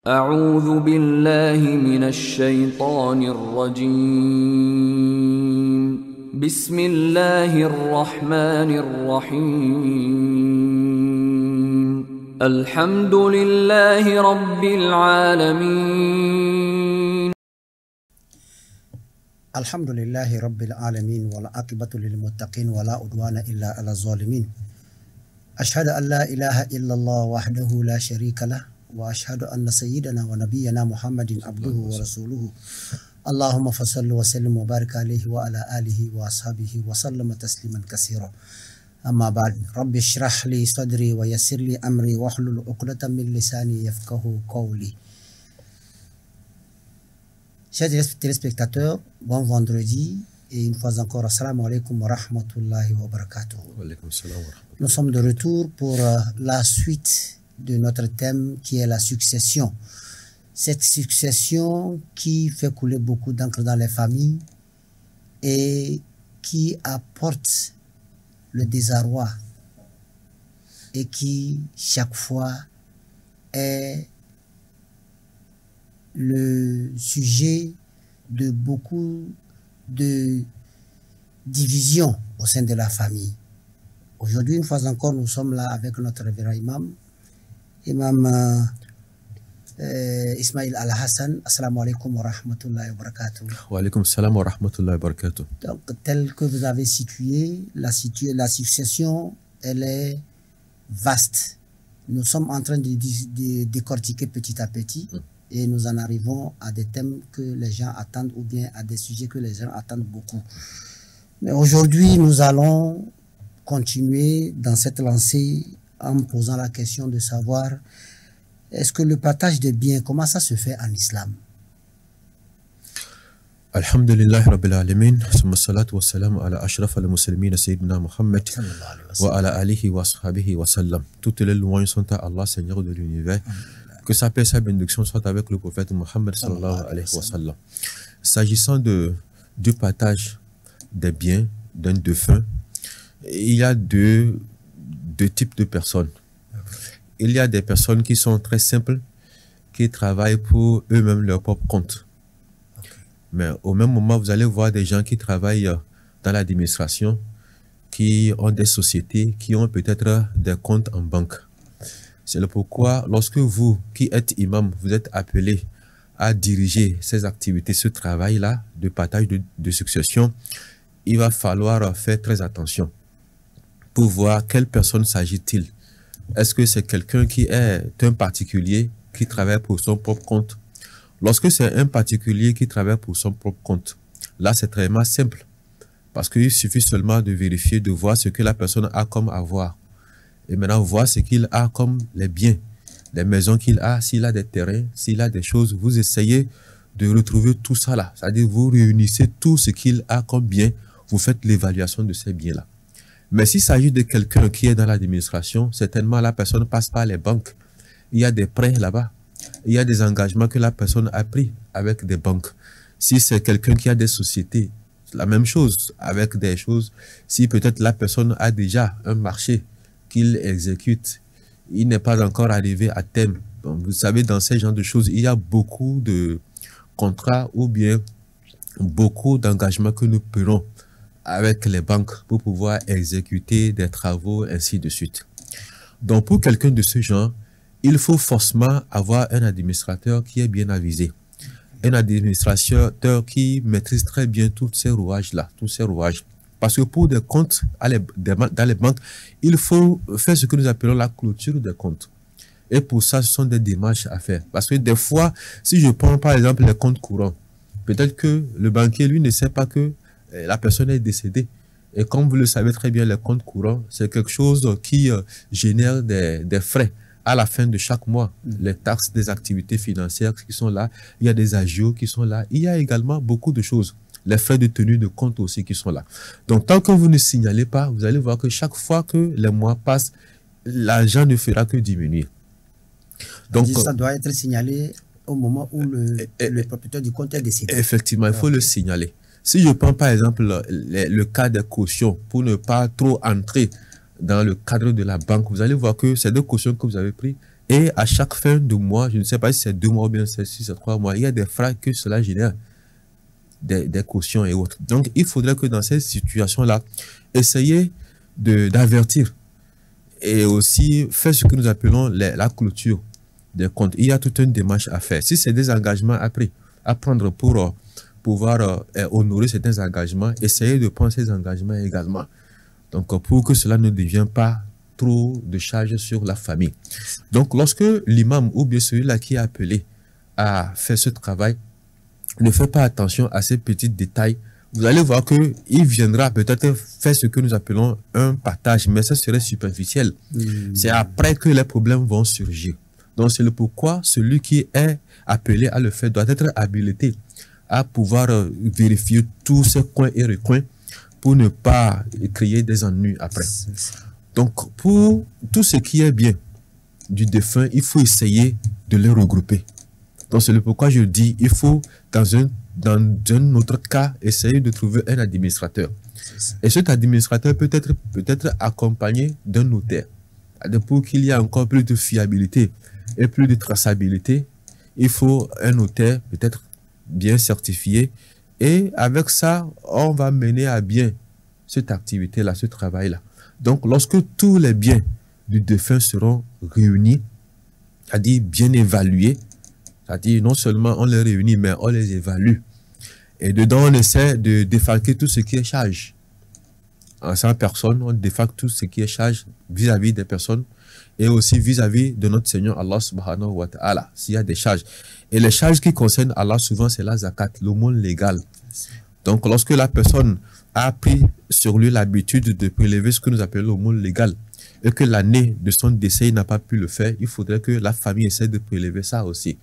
أعوذ بالله من الشيطان الرجيم بسم الله الرحمن الرحيم الحمد لله رب العالمين الحمد لله رب العالمين والعاقبة للمتقين ولا عدوان إلا على الظالمين أشهد أن لا إله إلا الله وحده لا شريك له وأشهد أن سيدنا ونبينا محمد عبده ورسوله اللهم فصل وسلم وبارك عليه وعلى آله وأصحابه وسلم تسليما كثيرا أما بعد رب اشرح لي صدري ويسر لي أمري واحلل عقدة من لساني يفقهوا قولي. Chers téléspectateurs, bon vendredi et une fois encore, assalamu alaikum wa rahmatullahi wa barakatuh. Nous sommes de retour pour la suite de notre thème qui est la succession. Cette succession qui fait couler beaucoup d'encre dans les familles et qui apporte le désarroi et qui chaque fois est le sujet de beaucoup de divisions au sein de la famille. Aujourd'hui, une fois encore, nous sommes là avec notre révérend Imam Ismail Al-Hassan. Assalamu alaikum wa rahmatullahi wa barakatuh. Wa alaikum salam wa rahmatullahi wa barakatuh. Donc, tel que vous avez situé, la succession, elle est vaste. Nous sommes en train de décortiquer petit à petit. Et nous en arrivons à des thèmes que les gens attendent ou bien à des sujets que les gens attendent beaucoup. Mais aujourd'hui, nous allons continuer dans cette lancée en posant la question de savoir est-ce que le partage des biens, comment ça se fait en islam? Alhamdulillah Rabbil Alamin, summa salatu wa salam ala ashraf al-muslimin Sayyidina Muhammad wa ala alihi wa sahbihi wa sallam. Toutes les louanges sont à Allah, Seigneur de l'univers. Que sa paix et sa bénédiction soient avec le prophète Mohammed sallallahu alayhi wa sallam. S'agissant du partage des biens d'un défunt, il y a deux types de personnes. Il y a des personnes qui sont très simples, qui travaillent pour eux-mêmes leur propre compte. Mais au même moment, vous allez voir des gens qui travaillent dans l'administration, qui ont des sociétés, qui ont peut-être des comptes en banque. C'est le pourquoi, lorsque vous, qui êtes imam, vous êtes appelé à diriger ces activités, ce travail-là de partage de succession, il va falloir faire très attention pour voir quelle personne s'agit-il. Est-ce que c'est quelqu'un qui est un particulier qui travaille pour son propre compte? Lorsque c'est un particulier qui travaille pour son propre compte, là c'est très simple, parce qu'il suffit seulement de vérifier, de voir ce que la personne a comme avoir. Et maintenant, voir ce qu'il a comme les biens, les maisons qu'il a, s'il a des terrains, s'il a des choses, vous essayez de retrouver tout ça là. C'est-à-dire, vous réunissez tout ce qu'il a comme bien, vous faites l'évaluation de ces biens-là. Mais s'il s'agit de quelqu'un qui est dans l'administration, certainement la personne passe par les banques. Il y a des prêts là-bas. Il y a des engagements que la personne a pris avec des banques. Si c'est quelqu'un qui a des sociétés, la même chose avec des choses. Si peut-être la personne a déjà un marché qu'il exécute, il n'est pas encore arrivé à terme. Donc, vous savez, dans ces genres de choses, il y a beaucoup de contrats ou bien beaucoup d'engagements que nous prenons avec les banques pour pouvoir exécuter des travaux, ainsi de suite. Donc, pour quelqu'un de ce genre, il faut forcément avoir un administrateur qui est bien avisé. Un administrateur qui maîtrise très bien tous ces rouages-là, tous ces rouages. Parce que pour des comptes dans les banques, il faut faire ce que nous appelons la clôture des comptes. Et pour ça, ce sont des démarches à faire. Parce que des fois, si je prends par exemple les comptes courants, peut-être que le banquier, lui, ne sait pas que la personne est décédée. Et comme vous le savez très bien, les comptes courants, c'est quelque chose qui génère des frais à la fin de chaque mois. Les taxes des activités financières qui sont là, il y a des agios qui sont là, il y a également beaucoup de choses. Les frais de tenue de compte aussi qui sont là. Donc, tant que vous ne signalez pas, vous allez voir que chaque fois que les mois passent, l'argent ne fera que diminuer. Donc, ça doit être signalé au moment où le propriétaire du compte est décédé. Effectivement, il faut le signaler. Si je prends par exemple le cas des cautions, pour ne pas trop entrer dans le cadre de la banque, vous allez voir que ces deux cautions que vous avez prises, Et à chaque fin de mois, je ne sais pas si c'est 2 mois ou bien c'est 6 à 3 mois, il y a des frais que cela génère, des cautions et autres. Donc, il faudrait que dans cette situation-là, essayer d'avertir et aussi faire ce que nous appelons la clôture des comptes. Il y a toute une démarche à faire. Si c'est des engagements à prendre pour pouvoir honorer certains engagements, essayer de prendre ces engagements également. Donc, pour que cela ne devienne pas trop de charges sur la famille. Donc, lorsque l'imam ou bien celui-là qui est appelé à faire ce travail ne fait pas attention à ces petits détails, vous allez voir qu'il viendra peut-être faire ce que nous appelons un partage, mais ça serait superficiel. C'est après que les problèmes vont surgir. Donc, c'est le pourquoi celui qui est appelé à le faire doit être habilité à pouvoir vérifier tous ces coins et recoins pour ne pas créer des ennuis après. Donc, pour tout ce qui est bien du défunt, il faut essayer de les regrouper. Donc, c'est le pourquoi je dis, il faut, dans un autre cas, essayer de trouver un administrateur. Et cet administrateur peut être accompagné d'un notaire. Pour qu'il y ait encore plus de fiabilité et plus de traçabilité, il faut un notaire peut-être bien certifié. Et avec ça, on va mener à bien cette activité-là, ce travail-là. Donc, lorsque tous les biens du défunt seront réunis, c'est-à-dire bien évalués, c'est-à-dire non seulement on les réunit, mais on les évalue. Et dedans, on essaie de défalquer tout ce qui est charge. En 100 personnes, on défalque tout ce qui est charge vis-à-vis des personnes et aussi vis-à-vis de notre Seigneur Allah subhanahu wa ta'ala, s'il y a des charges. Et les charges qui concernent Allah, souvent, c'est la zakat, l'aumône légale. Donc, lorsque la personne a pris sur lui l'habitude de prélever ce que nous appelons l'aumône légale et que l'année de son décès n'a pas pu le faire, il faudrait que la famille essaie de prélever ça aussi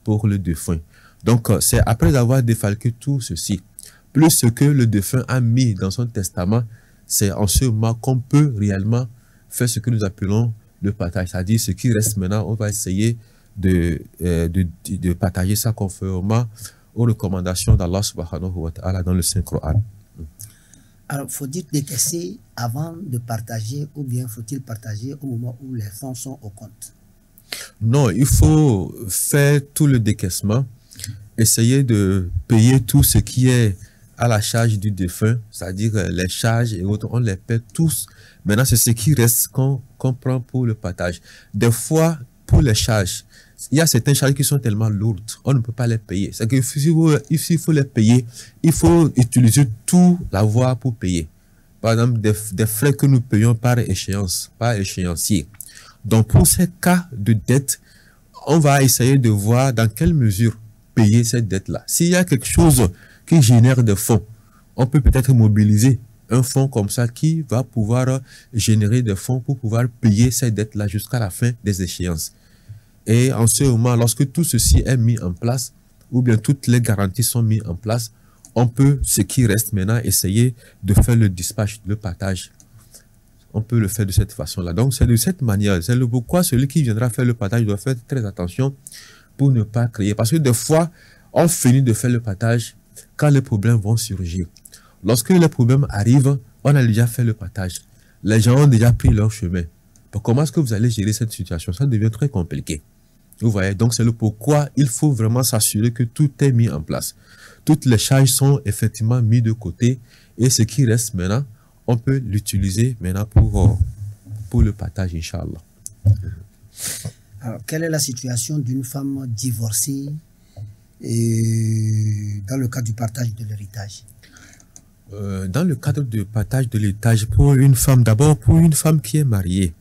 pour le défunt. Donc, c'est après avoir défalqué tout ceci, plus ce que le défunt a mis dans son testament, c'est en ce moment qu'on peut réellement faire ce que nous appelons le partage. C'est-à-dire, ce qui reste maintenant, on va essayer de partager ça conformément aux recommandations d'Allah subhanahu wa ta'ala dans le Saint-Coran. Alors, faut-il décaisser avant de partager ou bien faut-il partager au moment où les fonds sont au compte? Non, il faut faire tout le décaissement, essayer de payer tout ce qui est à la charge du défunt, c'est-à-dire les charges et autres, on les paie tous. Maintenant, c'est ce qui reste qu'on prend pour le partage. Des fois, pour les charges, il y a certaines charges qui sont tellement lourdes, on ne peut pas les payer. C'est que s'il faut les payer, il faut utiliser tout l'avoir pour payer. Par exemple, des frais que nous payons par échéance, par échéancier. Donc, pour ces cas de dette, on va essayer de voir dans quelle mesure payer cette dette-là. S'il y a quelque chose qui génère des fonds, on peut peut-être mobiliser un fonds comme ça qui va pouvoir générer des fonds pour pouvoir payer cette dette-là jusqu'à la fin des échéances. Et en ce moment, lorsque tout ceci est mis en place, ou bien toutes les garanties sont mises en place, on peut, ce qui reste maintenant, essayer de faire le dispatch, le partage. On peut le faire de cette façon-là. Donc, c'est de cette manière. C'est le pourquoi celui qui viendra faire le partage doit faire très attention pour ne pas créer. Parce que des fois, on finit de faire le partage quand les problèmes vont surgir. Lorsque les problèmes arrivent, on a déjà fait le partage. Les gens ont déjà pris leur chemin. Donc, comment est-ce que vous allez gérer cette situation? Ça devient très compliqué. Vous voyez, donc c'est le pourquoi il faut vraiment s'assurer que tout est mis en place. Toutes les charges sont effectivement mises de côté et ce qui reste maintenant, on peut l'utiliser maintenant pour le partage, Inch'Allah. Alors, quelle est la situation d'une femme divorcée dans le cadre du partage de l'héritage? Dans le cadre du partage de l'héritage, pour une femme, d'abord pour une femme qui est mariée,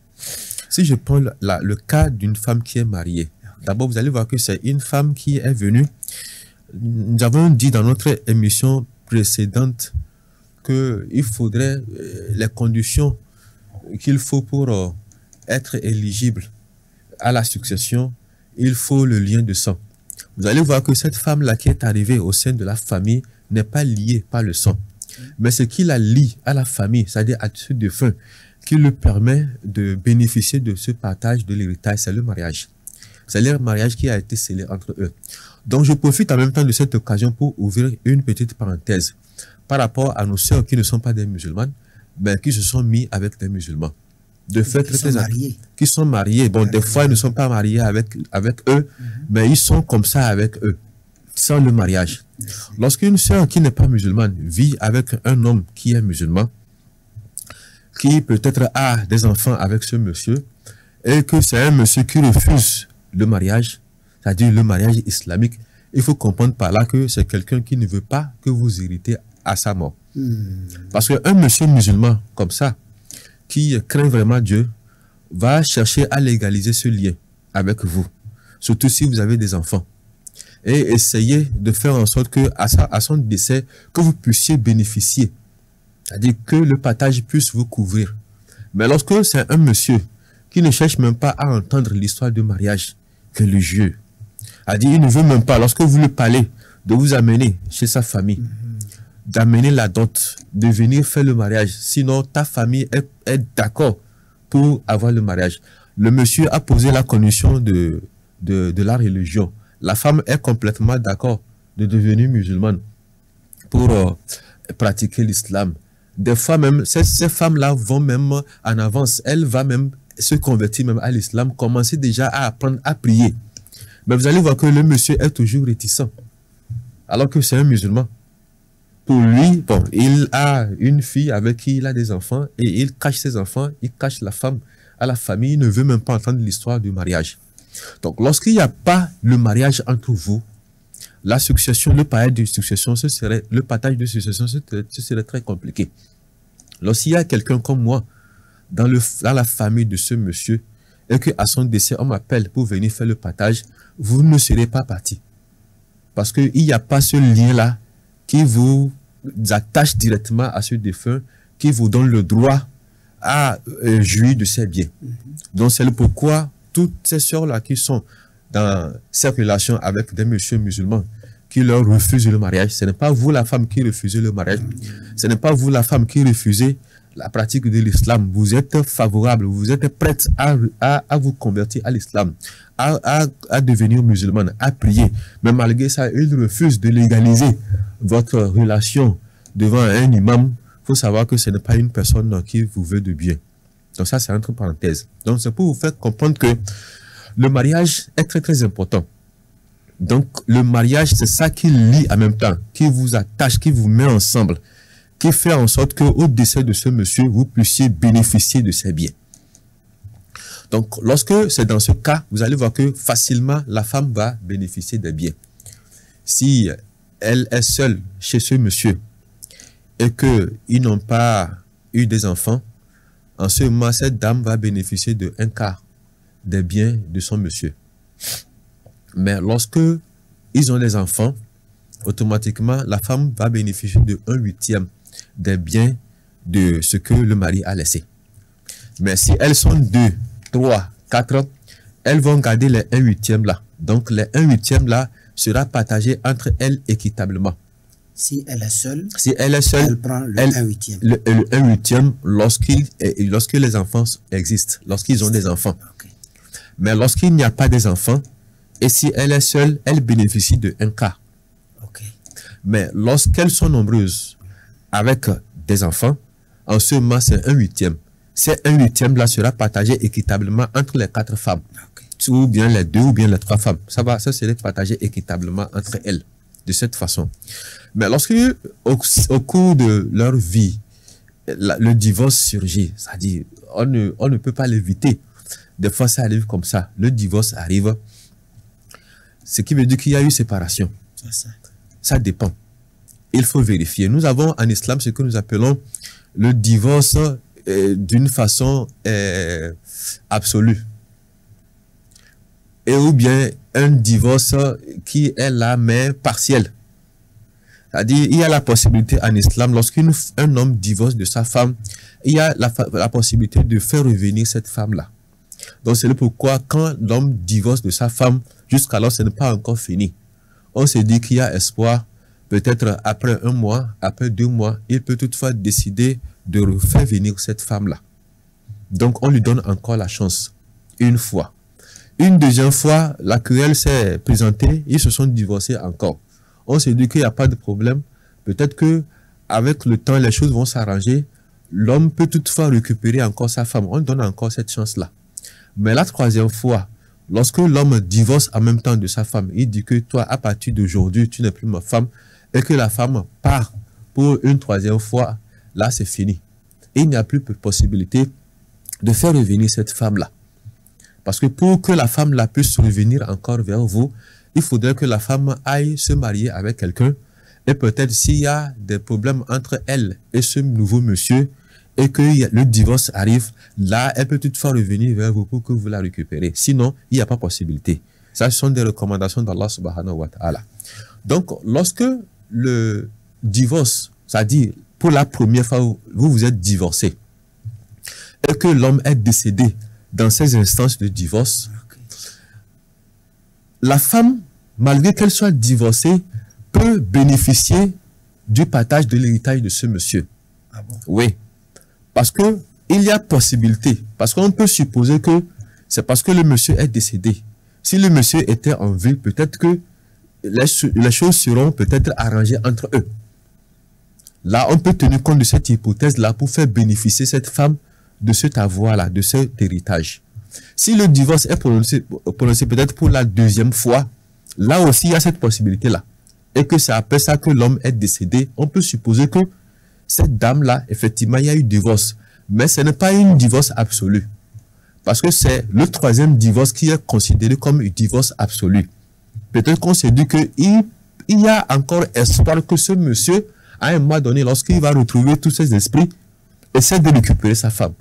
si je prends le cas d'une femme qui est mariée, d'abord vous allez voir que c'est une femme qui est venue. Nous avons dit dans notre émission précédente qu'il faudrait les conditions qu'il faut pour être éligible à la succession, il faut le lien de sang. Vous allez voir que cette femme-là qui est arrivée au sein de la famille n'est pas liée par le sang. Mais ce qui la lie à la famille, c'est-à-dire à ce défunt, qui lui permet de bénéficier de ce partage de l'héritage, c'est le mariage. C'est le mariage qui a été scellé entre eux. Donc, je profite en même temps de cette occasion pour ouvrir une petite parenthèse par rapport à nos sœurs qui ne sont pas des musulmanes, mais qui se sont mis avec des musulmans. de faire qui sont mariés. Bon, des fois, ils ne sont pas mariés avec eux, mais ils sont comme ça avec eux, sans le mariage. Lorsqu'une sœur qui n'est pas musulmane vit avec un homme qui est musulman, qui peut-être a des enfants avec ce monsieur, et que c'est un monsieur qui refuse le mariage, c'est-à-dire le mariage islamique, il faut comprendre par là que c'est quelqu'un qui ne veut pas que vous héritez à sa mort. Parce qu'un monsieur musulman comme ça, qui craint vraiment Dieu, va chercher à légaliser ce lien avec vous, surtout si vous avez des enfants, et essayer de faire en sorte que à son décès, que vous puissiez bénéficier, c'est-à-dire que le partage puisse vous couvrir. Mais lorsque c'est un monsieur qui ne cherche même pas à entendre l'histoire du mariage religieux, c'est-à-dire il ne veut même pas, lorsque vous lui parlez de vous amener chez sa famille, d'amener la dot, de venir faire le mariage, sinon ta famille est d'accord pour avoir le mariage. Le monsieur a posé la condition de la religion. La femme est complètement d'accord de devenir musulmane pour pratiquer l'islam. Des fois même, ces femmes-là vont même en avance. Elle va même se convertir même à l'islam, commencer déjà à apprendre à prier. Mais vous allez voir que le monsieur est toujours réticent, alors que c'est un musulman. Pour lui, bon, il a une fille avec qui il a des enfants et il cache ses enfants, il cache la femme à la famille, il ne veut même pas entendre l'histoire du mariage. Donc, lorsqu'il n'y a pas le mariage entre vous, la succession, le partage de succession, ce serait très compliqué. Lorsqu'il y a quelqu'un comme moi dans la famille de ce monsieur et qu'à son décès, on m'appelle pour venir faire le partage, vous ne serez pas parti. Parce qu'il n'y a pas ce lien-là qui vous attache directement à ce défunt, qui vous donne le droit à jouir de ses biens. Donc, c'est pourquoi toutes ces sœurs-là qui sont dans ces relations avec des messieurs musulmans qui leur refusent le mariage, ce n'est pas vous la femme qui refusez le mariage, ce n'est pas vous la femme qui refusez la pratique de l'islam. Vous êtes favorable, vous êtes prête à vous convertir à l'islam, à devenir musulmane, à prier. Mais malgré ça, ils refusent de légaliser votre relation devant un imam. Il faut savoir que ce n'est pas une personne qui vous veut de bien. Donc ça, c'est entre parenthèses. Donc c'est pour vous faire comprendre que le mariage est très très important. Donc le mariage, c'est ça qui lie en même temps, qui vous attache, qui vous met ensemble, qui fait en sorte qu'au décès de ce monsieur, vous puissiez bénéficier de ses biens. Donc lorsque c'est dans ce cas, vous allez voir que facilement la femme va bénéficier des biens. Si elle est seule chez ce monsieur et qu'ils n'ont pas eu des enfants, en ce moment, cette dame va bénéficier de 1/4 des biens de son monsieur. Mais lorsque ils ont des enfants, automatiquement, la femme va bénéficier de 1/8 des biens de ce que le mari a laissé. Mais si elles sont 2, 3, 4, elles vont garder les 1/8 là. Donc, les 1/8 là sera partagé entre elles équitablement. Si elle est seule, elle prend le 1/8. Le 1/8 lorsque les enfants existent, lorsqu'ils ont des enfants. Okay. Mais lorsqu'il n'y a pas des enfants, et si elle est seule, elle bénéficie de 1/4. Okay. Mais lorsqu'elles sont nombreuses avec des enfants, en ce moment, c'est 1/8. Ces 1/8 là sera partagé équitablement entre les 4 femmes. Okay. Ou bien les 2 ou bien les 3 femmes. Ça serait partagé équitablement entre elles. De cette façon. Mais lorsque au cours de leur vie, le divorce surgit, c'est-à-dire on ne peut pas l'éviter. Des fois, ça arrive comme ça. Le divorce arrive. Ce qui veut dire qu'il y a eu séparation. Ça dépend. Il faut vérifier. Nous avons en islam ce que nous appelons le divorce d'une façon absolue. Et ou bien un divorce qui est là, mais partiel. C'est-à-dire, il y a la possibilité en islam, lorsqu'un homme divorce de sa femme, il y a la possibilité de faire revenir cette femme-là. Donc, c'est pourquoi quand l'homme divorce de sa femme, jusqu'alors, ce n'est pas encore fini. On se dit qu'il y a espoir, peut-être après 1 mois, après 2 mois, il peut toutefois décider de refaire venir cette femme-là. Donc, on lui donne encore la chance, une fois. Une deuxième fois, la querelle s'est présentée, ils se sont divorcés encore. On s'est dit qu'il n'y a pas de problème. Peut-être que avec le temps, les choses vont s'arranger. l'homme peut toutefois récupérer encore sa femme. On donne encore cette chance-là. Mais la troisième fois, lorsque l'homme divorce en même temps de sa femme, il dit que toi, à partir d'aujourd'hui, tu n'es plus ma femme, et que la femme part pour une troisième fois, là, c'est fini. Et il n'y a plus de possibilité de faire revenir cette femme-là. Parce que pour que la femme-là puisse revenir encore vers vous, il faudrait que la femme aille se marier avec quelqu'un. Et peut-être s'il y a des problèmes entre elle et ce nouveau monsieur, et que le divorce arrive, là, elle peut toutefois revenir vers vous pour que vous la récupérez. Sinon, il n'y a pas possibilité. Ça, ce sont des recommandations d'Allah subhanahu wa ta'ala. Donc, lorsque le divorce, c'est-à-dire pour la première fois où vous êtes divorcé, et que l'homme est décédé dans ces instances de divorce, la femme, malgré qu'elle soit divorcée, peut bénéficier du partage de l'héritage de ce monsieur. Ah bon? Oui. Parce que il y a possibilité. Parce qu'on peut supposer que c'est parce que le monsieur est décédé. Si le monsieur était en vie, peut-être que les choses seront peut-être arrangées entre eux. Là, on peut tenir compte de cette hypothèse-là pour faire bénéficier cette femme de cet avoir-là, de cet héritage. Si le divorce est prononcé peut-être pour la deuxième fois, là aussi, il y a cette possibilité-là. Et que c'est après ça que l'homme est décédé, on peut supposer que cette dame-là, effectivement, il y a eu divorce. Mais ce n'est pas une divorce absolue. Parce que c'est le troisième divorce qui est considéré comme un divorce absolu. Peut-être qu'on s'est dit qu'il y a encore espoir que ce monsieur, à un moment donné, lorsqu'il va retrouver tous ses esprits, essaie de récupérer sa femme.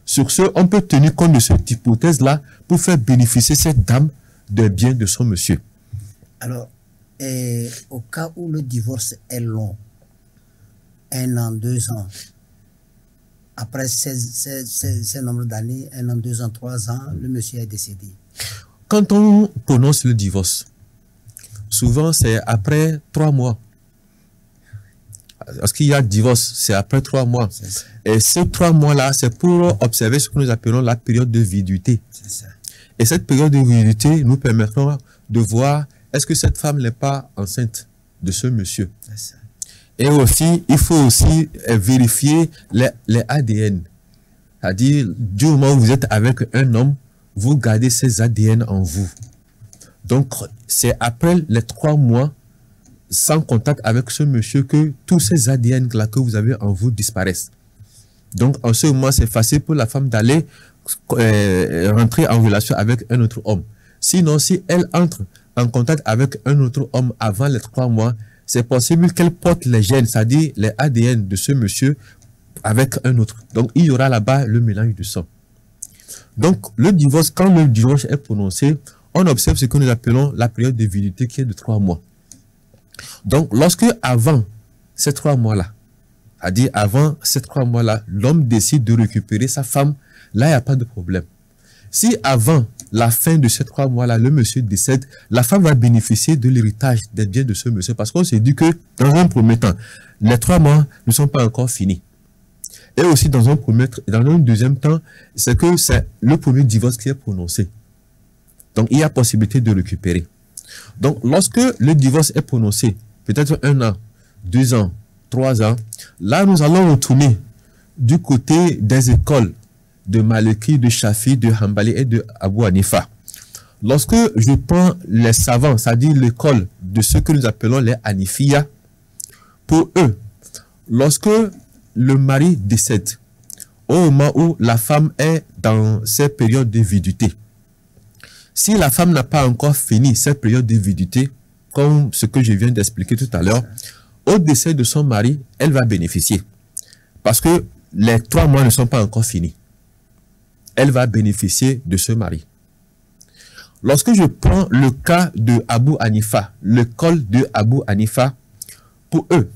Sur ce, on peut tenir compte de cette hypothèse-là pour faire bénéficier cette dame des biens de son monsieur. Alors, au cas où le divorce est long, 1 an, 2 ans, après ces nombres d'années, 1 an, 2 ans, 3 ans, le monsieur est décédé. Quand on prononce le divorce, souvent c'est après 3 mois. Parce qu'il y a divorce, c'est après 3 mois. Et ces 3 mois-là, c'est pour observer ce que nous appelons la période de viduité. Et cette période de viduité nous permettra de voir est-ce que cette femme n'est pas enceinte de ce monsieur. Et aussi, il faut aussi vérifier les ADN. C'est-à-dire, du moment où vous êtes avec un homme, vous gardez ces ADN en vous. Donc, c'est après les 3 mois, sans contact avec ce monsieur, que tous ces ADN-là que vous avez en vous disparaissent. Donc, en ce moment, c'est facile pour la femme d'aller rentrer en relation avec un autre homme. Sinon, si elle entre en contact avec un autre homme avant les 3 mois, c'est possible qu'elle porte les gènes, c'est-à-dire les ADN de ce monsieur avec un autre. Donc, il y aura là-bas le mélange de sang. Donc, le divorce, quand le divorce est prononcé, on observe ce que nous appelons la période de viduité qui est de 3 mois. Donc, lorsque avant ces 3 mois-là, c'est-à-dire avant ces 3 mois-là, l'homme décide de récupérer sa femme, là, il n'y a pas de problème. Si avant la fin de ces 3 mois-là, le monsieur décède, la femme va bénéficier de l'héritage des biens de ce monsieur. Parce qu'on s'est dit que, dans un premier temps, les 3 mois ne sont pas encore finis. Et aussi, dans un deuxième temps, c'est que c'est le premier divorce qui est prononcé. Donc, il y a possibilité de récupérer. Donc, lorsque le divorce est prononcé, peut-être 1 an, 2 ans, 3 ans, là, nous allons retourner du côté des écoles de Maliki, de Shafi, de Hanbali et de Abu Hanifa. Lorsque je prends les savants, c'est-à-dire l'école de ceux que nous appelons les Hanifiya, pour eux, lorsque le mari décède, au moment où la femme est dans cette période de viduité, si la femme n'a pas encore fini cette période de viduité, comme ce que je viens d'expliquer tout à l'heure, au décès de son mari, elle va bénéficier. Parce que les 3 mois ne sont pas encore finis. Elle va bénéficier de ce mari. Lorsque je prends le cas de Abu Hanifa, l'école de Abu Hanifa, pour eux,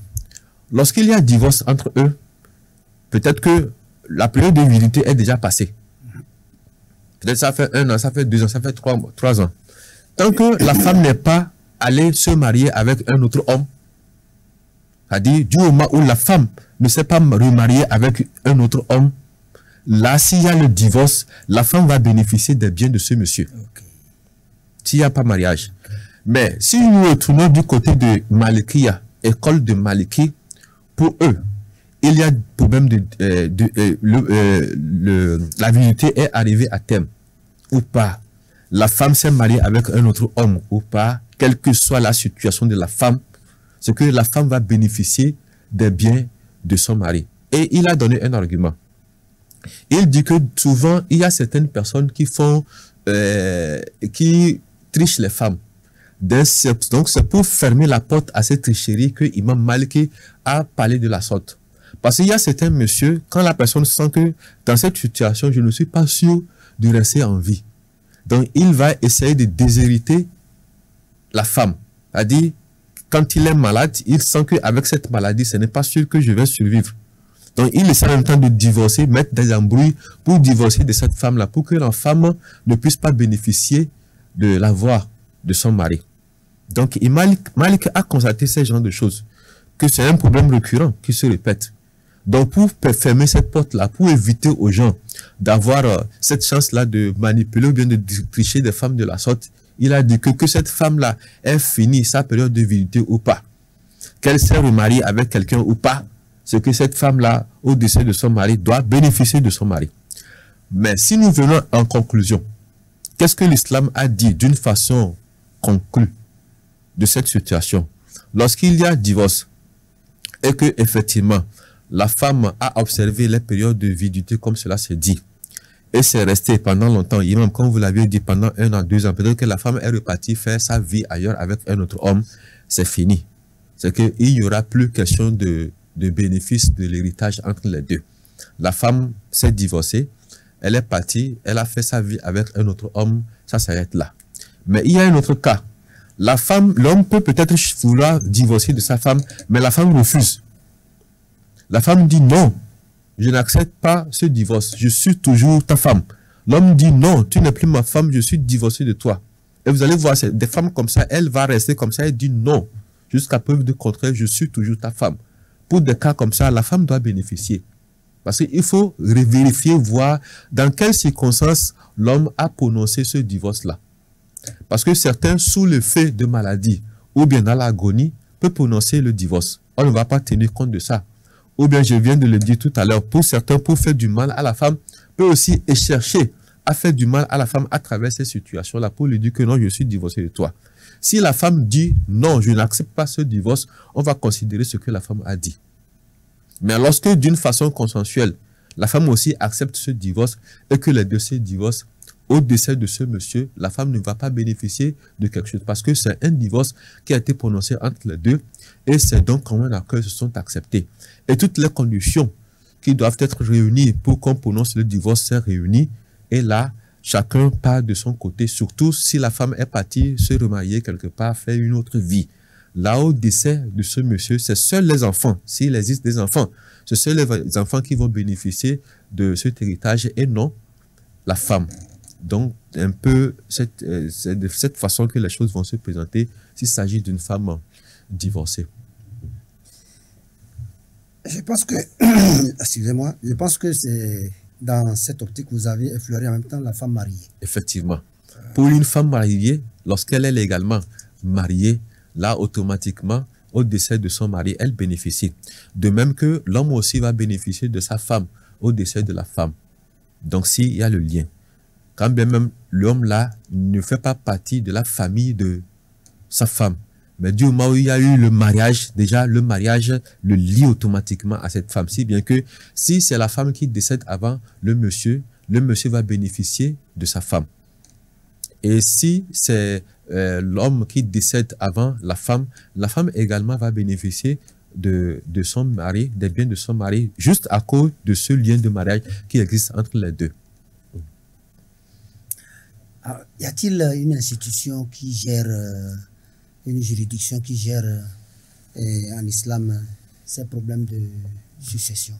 lorsqu'il y a divorce entre eux, peut-être que la période de viduité est déjà passée. Peut-être ça fait 1 an, ça fait 2 ans, ça fait 3 ans. Tant que la femme n'est pas allée se marier avec un autre homme, c'est-à-dire du moment où la femme ne s'est pas remariée avec un autre homme, là, s'il y a le divorce, la femme va bénéficier des biens de ce monsieur. S'il n'y a pas mariage. Mais si nous retournons du côté de Malikiya, école de Maliki, pour eux, il y a problème la virginité est arrivée à terme ou pas, la femme s'est mariée avec un autre homme ou pas, quelle que soit la situation de la femme, c'est que la femme va bénéficier des biens de son mari. Et il a donné un argument. Il dit que souvent, il y a certaines personnes qui trichent les femmes. Donc, c'est pour fermer la porte à cette tricherie que Imam Malik a parlé de la sorte. Parce qu'il y a certains messieurs, quand la personne sent que dans cette situation, je ne suis pas sûr de rester en vie. Donc, il va essayer de déshériter la femme. C'est-à-dire, quand il est malade, il sent qu'avec cette maladie, ce n'est pas sûr que je vais survivre. Donc, il essaie en même temps de divorcer, mettre des embrouilles pour divorcer de cette femme-là, pour que la femme ne puisse pas bénéficier de l'avoir de son mari. Donc, Malik a constaté ce genre de choses, que c'est un problème récurrent qui se répète. Donc, pour fermer cette porte-là, pour éviter aux gens d'avoir cette chance-là de manipuler ou bien de tricher des femmes de la sorte, il a dit que cette femme-là ait fini sa période de virilité ou pas, qu'elle s'est remariée avec quelqu'un ou pas, c'est que cette femme-là, au décès de son mari, doit bénéficier de son mari. Mais si nous venons en conclusion, qu'est-ce que l'islam a dit d'une façon conclue de cette situation? Lorsqu'il y a divorce et que effectivement la femme a observé les périodes de virilité comme cela s'est dit, et c'est resté pendant longtemps, et même comme vous l'aviez dit, pendant 1 an, 2 ans, peut-être que la femme est repartie faire sa vie ailleurs avec un autre homme, c'est fini. C'est qu'il n'y aura plus question de bénéfice de l'héritage entre les deux. La femme s'est divorcée, elle est partie, elle a fait sa vie avec un autre homme, ça s'arrête là. Mais il y a un autre cas. La femme, l'homme peut peut-être vouloir divorcer de sa femme, mais la femme refuse. La femme dit non, je n'accepte pas ce divorce, je suis toujours ta femme. L'homme dit non, tu n'es plus ma femme, je suis divorcé de toi. Et vous allez voir, des femmes comme ça, elle va rester comme ça, elle dit non, jusqu'à preuve du contraire, je suis toujours ta femme. Pour des cas comme ça, la femme doit bénéficier. Parce qu'il faut vérifier, voir dans quelles circonstances l'homme a prononcé ce divorce-là. Parce que certains, sous le fait de maladie ou bien dans l'agonie, peuvent prononcer le divorce. On ne va pas tenir compte de ça. Ou bien, je viens de le dire tout à l'heure, pour certains, pour faire du mal à la femme, peut aussi chercher à faire du mal à la femme à travers ces situations-là pour lui dire que non, je suis divorcé de toi. Si la femme dit non, je n'accepte pas ce divorce, on va considérer ce que la femme a dit. Mais lorsque d'une façon consensuelle, la femme aussi accepte ce divorce et que les deux se divorcent, au décès de ce monsieur, la femme ne va pas bénéficier de quelque chose parce que c'est un divorce qui a été prononcé entre les deux et c'est donc quand un accord se sont acceptés. Et toutes les conditions qui doivent être réunies pour qu'on prononce le divorce sont réunies et là, chacun part de son côté, surtout si la femme est partie se remarier quelque part, faire une autre vie. Là, au décès de ce monsieur, c'est seuls les enfants, s'il existe des enfants, c'est seuls les enfants qui vont bénéficier de cet héritage et non la femme. Donc, un peu, c'est de cette façon que les choses vont se présenter s'il s'agit d'une femme divorcée. Je pense que, excusez-moi, je pense que c'est dans cette optique que vous avez effleuré en même temps la femme mariée. Effectivement. Pour une femme mariée, lorsqu'elle est légalement mariée, là, automatiquement, au décès de son mari, elle bénéficie. De même que l'homme aussi va bénéficier de sa femme au décès de la femme. Donc, s'il y a le lien. Quand bien même l'homme là ne fait pas partie de la famille de sa femme. Mais du moment où il y a eu le mariage, déjà le mariage le lie automatiquement à cette femme. Si bien que si c'est la femme qui décède avant le monsieur va bénéficier de sa femme. Et si c'est l'homme qui décède avant la femme également va bénéficier de son mari, des biens de son mari, juste à cause de ce lien de mariage qui existe entre les deux. Alors, y a-t-il une institution qui gère, une juridiction qui gère en islam ces problèmes de succession?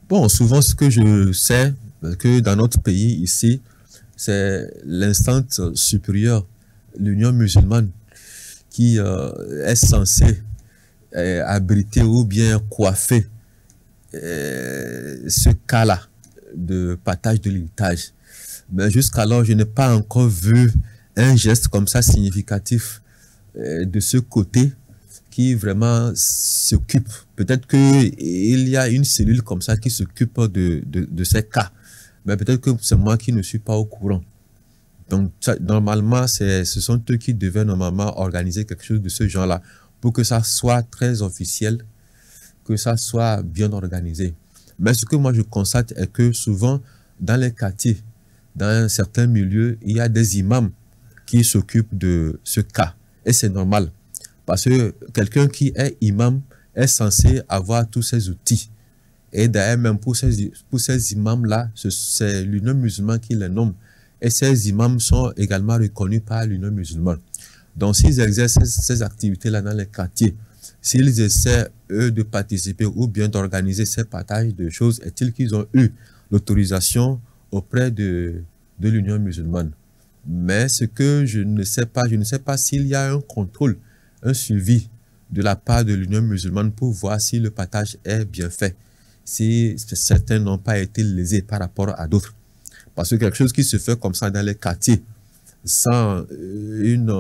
Bon, souvent ce que je sais, que dans notre pays ici, c'est l'instance supérieure, l'Union musulmane, qui est censée abriter ou bien coiffer ce cas-là de partage de l'héritage. Mais jusqu'alors, je n'ai pas encore vu un geste comme ça significatif de ce côté qui vraiment s'occupe. Peut-être qu'il y a une cellule comme ça qui s'occupe de ces cas. Mais peut-être que c'est moi qui ne suis pas au courant. Donc, ça, normalement, ce sont eux qui devaient normalement organiser quelque chose de ce genre-là pour que ça soit très officiel, que ça soit bien organisé. Mais ce que moi je constate est que souvent, dans les quartiers, dans certains milieux, il y a des imams qui s'occupent de ce cas. Et c'est normal. Parce que quelqu'un qui est imam est censé avoir tous ces outils. Et d'ailleurs, même pour ces imams-là, c'est l'Union musulmane qui les nomme. Et ces imams sont également reconnus par l'Union musulmane. Donc, s'ils exercent ces activités-là dans les quartiers, s'ils essaient, eux, de participer ou bien d'organiser ces partages de choses, est-il qu'ils ont eu l'autorisation auprès de l'Union musulmane? Mais ce que je ne sais pas s'il y a un contrôle, un suivi de la part de l'Union musulmane pour voir si le partage est bien fait, si certains n'ont pas été lésés par rapport à d'autres. Parce que quelque chose qui se fait comme ça dans les quartiers, sans une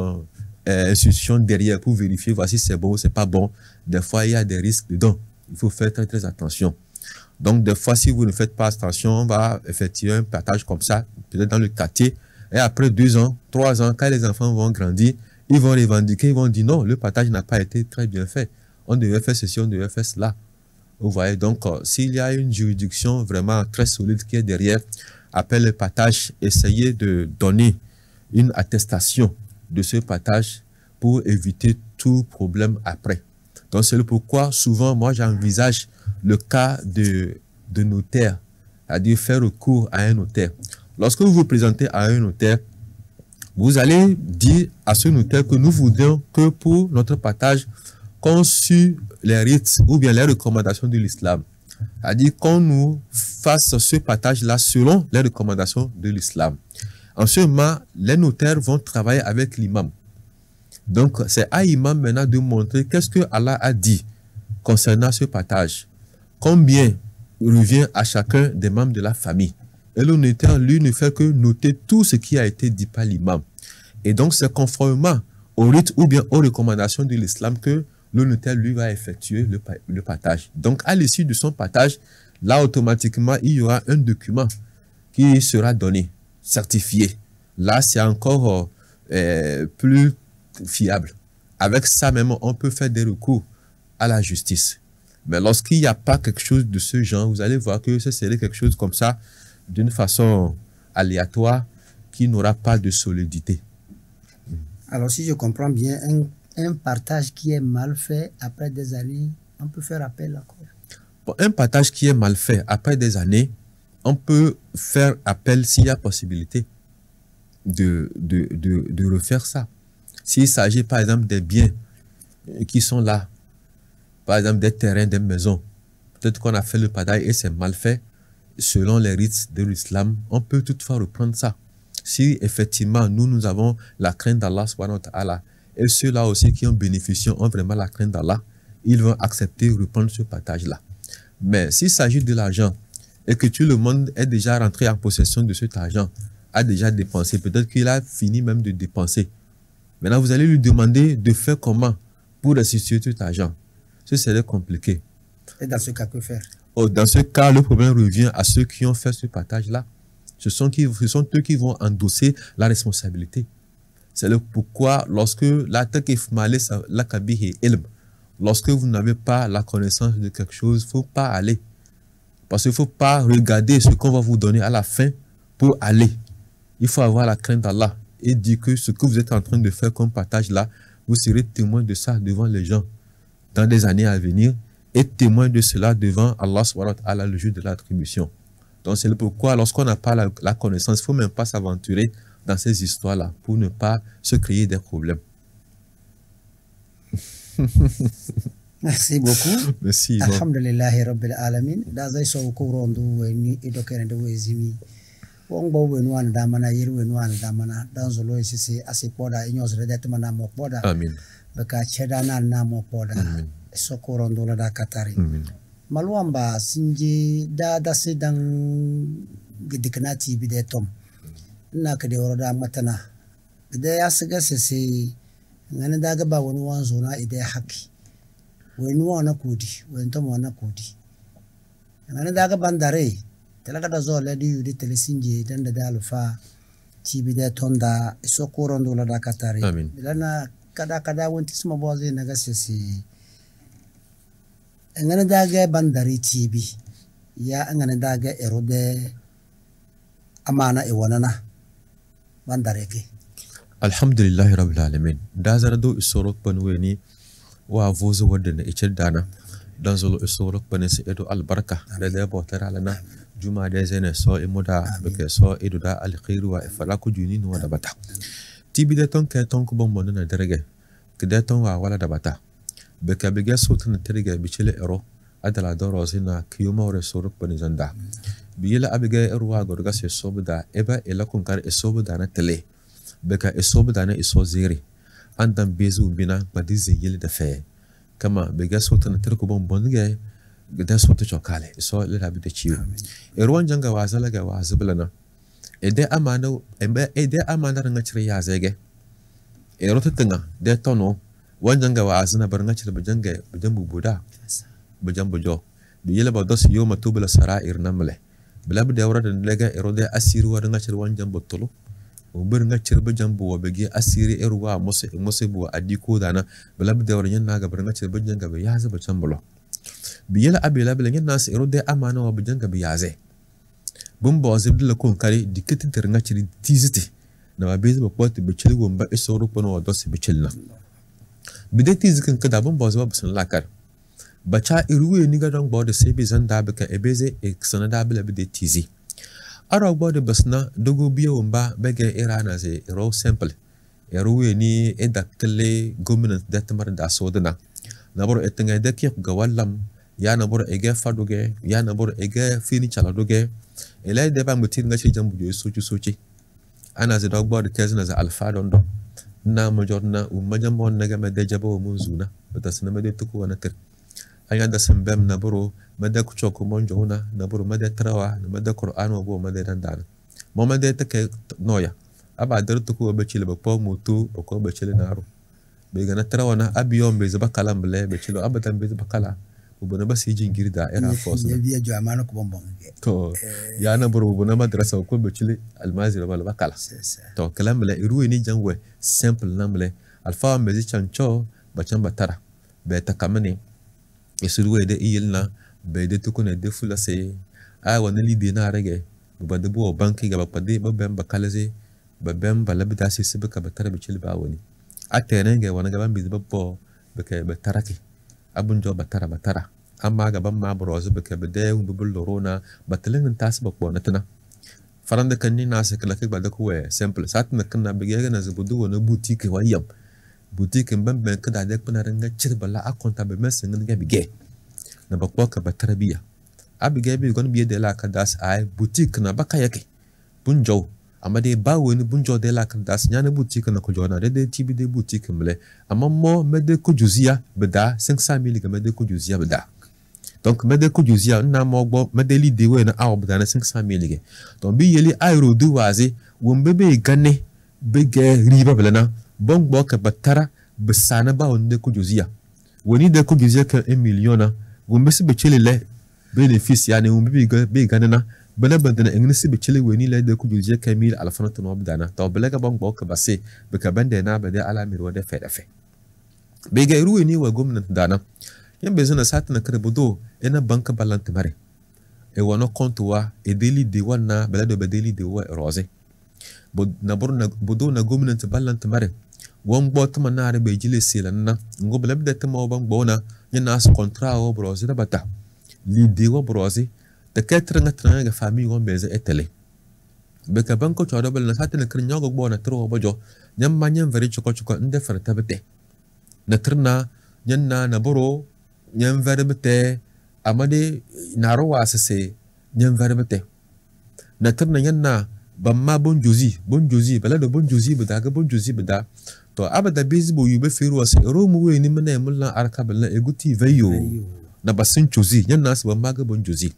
institution derrière pour vérifier, voici c'est bon ou c'est pas bon, des fois il y a des risques dedans. Il faut faire très très attention. Donc des fois, si vous ne faites pas attention, on va effectuer un partage comme ça, peut-être dans le quartier, et après 2 ans, 3 ans, quand les enfants vont grandir, ils vont revendiquer, ils vont dire non, le partage n'a pas été très bien fait. On devait faire ceci, on devait faire cela. Vous voyez, donc s'il y a une juridiction vraiment très solide qui est derrière, après le partage, essayez de donner une attestation de ce partage pour éviter tout problème après. Donc c'est le pourquoi souvent moi j'envisage le cas de notaire, c'est-à-dire faire recours à un notaire. Lorsque vous vous présentez à un notaire, vous allez dire à ce notaire que nous voudrions que pour notre partage, qu'on suive les rites ou bien les recommandations de l'islam. C'est-à-dire qu'on nous fasse ce partage-là selon les recommandations de l'islam. En ce moment, les notaires vont travailler avec l'imam. Donc, c'est à l'imam maintenant de montrer qu'est-ce que Allah a dit concernant ce partage. Combien revient à chacun des membres de la famille. Et le notaire, lui, ne fait que noter tout ce qui a été dit par l'imam. Et donc, c'est conformément au rite ou bien aux recommandations de l'islam que le notaire, lui, va effectuer le partage. Donc, à l'issue de son partage, là, automatiquement, il y aura un document qui sera donné, certifié. Là, c'est encore plus fiable. Avec ça même, on peut faire des recours à la justice. Mais lorsqu'il n'y a pas quelque chose de ce genre, vous allez voir que ce serait quelque chose comme ça, d'une façon aléatoire, qui n'aura pas de solidité. Alors, si je comprends bien, un partage qui est mal fait après des années, on peut faire appel encore. Bon, un partage qui est mal fait après des années, on peut faire appel s'il y a possibilité de refaire ça. S'il s'agit par exemple des biens qui sont là, par exemple des terrains, des maisons, peut-être qu'on a fait le partage et c'est mal fait, selon les rites de l'islam, on peut toutefois reprendre ça. Si effectivement nous avons la crainte d'Allah subhanahu wa ta'ala, et ceux-là aussi qui en bénéficient ont vraiment la crainte d'Allah, ils vont accepter de reprendre ce partage-là. Mais s'il s'agit de l'argent et que tout le monde est déjà rentré en possession de cet argent, a déjà dépensé, peut-être qu'il a fini même de dépenser. Maintenant, vous allez lui demander de faire comment pour restituer tout argent. Ce serait compliqué. Et dans ce cas, que faire? Oh, dans ce cas, le problème revient à ceux qui ont fait ce partage-là. Ce sont eux qui vont endosser la responsabilité. C'est le pourquoi, lorsque lorsque vous n'avez pas la connaissance de quelque chose, il ne faut pas aller. Parce qu'il ne faut pas regarder ce qu'on va vous donner à la fin pour aller. Il faut avoir la crainte d'Allah et dire que ce que vous êtes en train de faire comme partage là, vous serez témoin de ça devant les gens dans des années à venir et témoin de cela devant Allah subhanahu wa ta'ala le jour de l'attribution. Donc c'est le pourquoi lorsqu'on n'a pas la connaissance, il ne faut même pas s'aventurer dans ces histoires-là pour ne pas se créer des problèmes. Merci beaucoup. Merci. Alhamdulillahi Rabbil Alamin. Dazai so kurondo weni idokere de wezimi. Wongbo wenwan damana yir wenwan damana danzolo sisi asipoda inyos redetmana mopoda. Amin. Baka chedana na mopoda. Amin. So kurondo la da katari. Amin. Maluamba sinji da sedang gidiknati bidetom. Na kade oroda matana. Gide asiga sisi ngane daga ba wani wanzo na ide haki. wen wana kudi wen to wana kudi ngana daga bandare talaga da zo le di yudi telesinje dan da alfa tibi da tonda sokoro ndo la da katari bilana kada wonti suma boze naga sesi ngana daga bandare tibi ya ngana daga erode amana e wonana bandare ke alhamdulillah rabbil alamin da zarado isorok banweni wa vozo wadda ichir dana dan zolo isorok banese edo albarka da botara lana juma da zene so imuda beke so edo da alkhairu wa ifalaku juni no da bata tibi da ton ka ton ko bombo na derege kida ton wa wala da bata beke bege so ton terege bichele ero adala doro zina kiyuma ore sorok banizanda biyela abige erwa gorga se sobda eba ela kunkar esobda na tele beka esobda na iso ziri andan bezu bina badizi yele da fe kama bege so ton terko bombo nge da so to chokale so le da bi de chiwo erwan janga wazala ga waziblana ede amana ede amana nga chire ya zege eroto tinga de tono wanjanga wazina bar nga chire bajanga bajambu buda bajambu jo biyela ba dos yoma tubula sarair namle bla bi dawra de lega erode asiri wa nga chire wanjambu tolo o bar nga chire bajambu wa bege asiri erwa mose bu adiko dana bla bi dawra nyen ga bar nga chire bajanga be ya za bacambulo biyela abela bela nyen nas erode amana wa bajanga be yaze bumbo zibdila kon kare dikati teranga chiri tiziti na wabezi ba kwati bichili gomba isoro kono wa dosi bichilna bide tizikin kada bumbo zaba bisan lakar bacha iruwe niga dong bode sebi zanda bika ebeze eksana da bila bide tizi ara bode basna dogo biya womba bege irana ze ro simple iruwe ni edaktele gominant datamar da sodana naboro etenga edaki gawallam ya naboro ege fadoge ya naboro ege fini chaladoge elai deba mutin ngachi jambu jo sochi ana ze dogbo de kezna za alfa dondo na majorna majambo naga mede jabo munzuna batasna mede tuku wana ter aya da sambem na boro mede ku choko monjo na na boro mede trawa na mede qur'an wa bo mede dandana mo mede take noya aba dar tuku be chile ba po mutu ko be chile naro be gana trawa na abiyon be zaba kalam ble be chilo abatan be zaba kala ubona basi jingiri da era fosa ya biya jo amana ko bombon to ya na buru ubona madrasa ko bechili almazira bala bakala to kalam la iruwe ni jangwe simple namle alfa mezi chancho bacham batara be takamane isuruwe de iyilna be de tukuna de fulase a wana lidi na rege ba de bo banki ga ba pade ba bem bakalaze ba bem bala bidasi sibaka batara bechili ba woni atenenge wana ga ban bizbabo be ke bataraki abun jo batara amma gaban ma brozu baka bade bubul lorona batalin tas bakbo natana faranda kanni nasa kala ke bada ko simple satna kanna bige na zubudu wona boutique wayam boutique mbambe kada da kuna ranga cirbala akonta be mesin nga bige na bakbo ka batarabiya abige bi gon biye de la kadas ay boutique na baka yake bunjo amma dai ba wani bunjo de la kadas nyana boutique na ko jona de tibi de boutique mle amma mo mede ko juzia beda 500,000 ga mede ko juzia beda donc mede ko juzia na mo gbo mede li de we na aw beda na 500,000 ga donc bi yeli ayro du wazi won bebe gane bege riba belana bon gbo ka batara besana ba wonde ko juzia woni de ko juzia ka 1 million na won be se be chele le bénéfice yani won be gane na bana bandana englisi be chele weni la de ku juje kamil alfanatu no bdana to belaga bang bok basse be ka bande na be de ala mir wode fe da fe be ga ruweni wa gomnat dana yambe zona satna kare bodo ena banka balante mare e wono compte wa e deli de wana bela do be deli de wa rose bod na borna bodo na gomnat balante mare won bot manare be jile silana ngo bela be de mo bang bona nyana s contrat o brose da bata li de wo brose de ketranga tranga famille won beze etele be ka banko chodo bel na satna kre nyogo bona tro bojo nyam manyam veri choko nde ferta bete na trna nyanna na boro nyam veri bete amade naro wasese nyam veri bete na trna nyanna bamma bonjozi bala do bonjozi beda ga bonjozi beda to abada bezbo yube firu wase romu we ni mena mulla arka bella eguti veyo na basin chozi nyanna as bamma ga bonjozi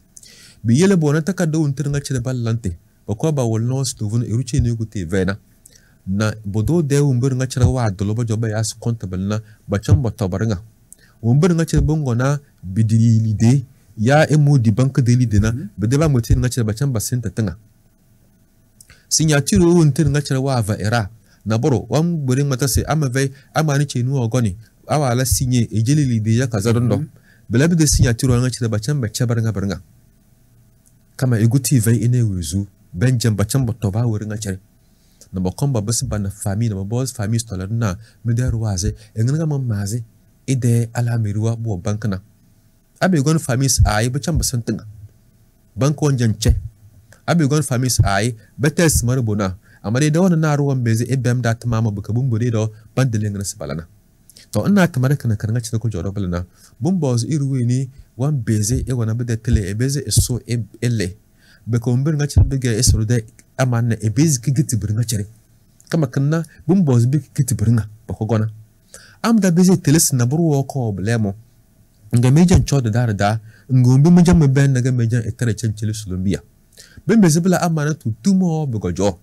bi yele bona takaddo untir nga chile ballante ko ba wolno stuvun iruche ni guti vena na bodo de umbur nga chira wa dolo ba joba yas comptable na ba chamba tabaranga womber nga chere bongo na bidili de ya emu di banque de lide na bedeba motin nga chere bachamba senta tanga signature wonter nga chere wa va era na boro wam bore mata se amave amani chenu ogoni awala signé ejeli lide ya kazarondo belabi de signature nga chere bachamba chabar nga barnga kama eguti vai ine wuzu benjam bachamba toba wori nga chere na bakomba basi bana famille na boss famille stolar na medar waze enganga mamaze ide ala mirwa bo bankana abe gon famille ay bachamba santinga bank wonjan che abe gon famille ay betes marbona amade da wannan na ruwan beze ebem da tamama buka bumbure do bandeleng na sibalana to ina tamara kana karanga ci ko joro balana bumbos irwe ni wan beze e wana bede tele e beze so elle be ko mbir nga ci bege esro de amana e beze ki giti birnga cere kama kanna bumbos bi giti birnga bako gona am da beze tele na burwo ko blemo nga mejan chodo da ngombe mejan me ben nga mejan e tere chencele sulumbia ben beze bla amana tutumo be gojo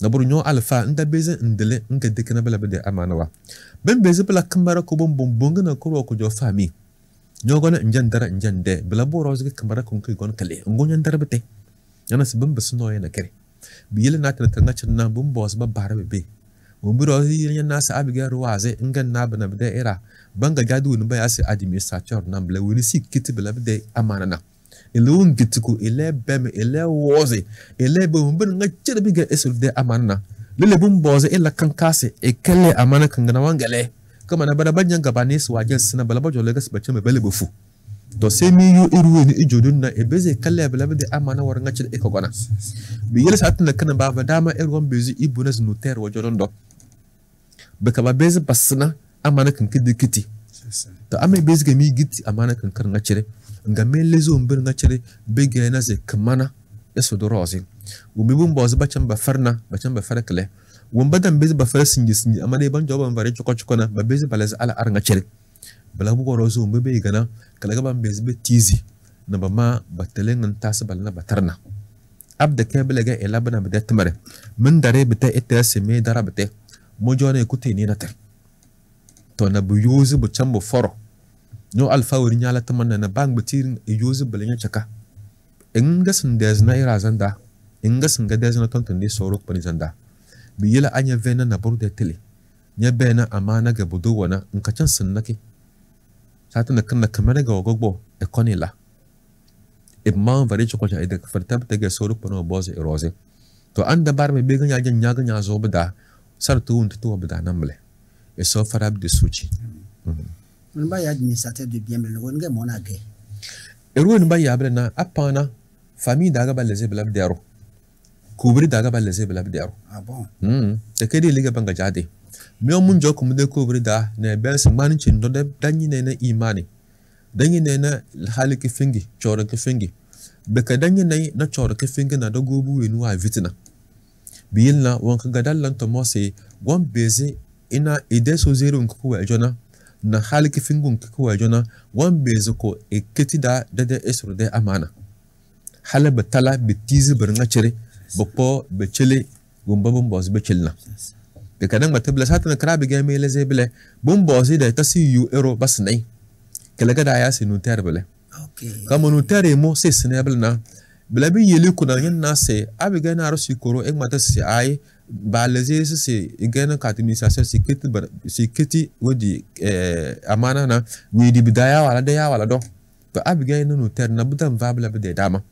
na buru nyo alfa nda beze ndele nga dekena bela bede amana wa ben beze bla kamara ko bombonga na ko jo fami nyo gona njandara njande bela boro zge kamara ko gon kale ngonya ndara bete yana se ben besno yana kere biyele na tana tanga chna bum boss ba bara bebe wombiro yi na sa abiga ruwaze ngan na bana bede era banga gadu ni ba yasi administrateur na bla woni sikiti bela bede amana na elun gitiku ele bem ele woze ele bum ben nga chere biga esul de amana lele bum boze ela kankase e kele amana kangana wangale kama na bada banyan gabane su wajen sina bala bajo legas bace me bele bofu to sai mi yu iru ni ijodun na ebeze kele bala bede amana war nga chere e ko gona bi yele satna kana ba va dama erwan bezi ibunas notaire wajoron do be ka ba beze basna amana kan kiti to ame beze ga mi giti amana kan kar nga chere nga melezo mbir nga chere bege na ze kamana eso do rozi wo mi bum boz bacham ba farna bacham ba farakle won badan beze ba fara singi amane ban joba bare choko na ba beze balaz ala ar nga chere bala bu rozo mbebe gana kala ga ban beze be tizi na ba ma bateleng tas balna batarna abda kebele ga ela bana be detmare min dare bita ita se me dara bite mo jone kutte ni natar to na bu yuzu bu chambo foro no alfa wori nyala tamanna na bang batirin yuzu balenya chaka engasin des na ira zanda engasin ga des na tonton ni soro pani zanda bi yela anya vena na burde tele nya bena amana ga budu wana nka can sunnake satana kanna kamera ga gogbo e konila e man vari choko ja ide fartab te ga soro pano boze e rose to anda bar me be ga nya zo bada sartu untu to bada namle e so farab de suci on ba ya administrateur de bien le wonge monage erwon ba ya bana apana famille daga ba leze blab dero kubri daga ba leze blab dero ah bon te kedi liga banga jade mi mun jo kum de kubri da ne be se manin cin do de danyi ne na imani danyi ne na haliki fingi choro ke fingi be ka danyi ne na choro ke fingi na da gobu wenu wa vitina biyin na won ka gadallan to mo se gon beze ina ide so zero nku wa jona na haliki fingun ku wa jona wan beze ko eketi da de esro de amana hala batala bitizi barnga chere bopo bechele gumba bombos bechelna de kadan matabla satana krabi ga mele zebele bombosi da tasi yu euro basnai kala gada ya sinu terbele okay kama no tere mo se sinebel na bela bi yele ko na yen na se abiga na ro sikoro ek mata se ai ba leze se igena ka administration sikiti wodi amana na ni di bidaya wala da ya wala do to abiga no tere na budan vabla be de dama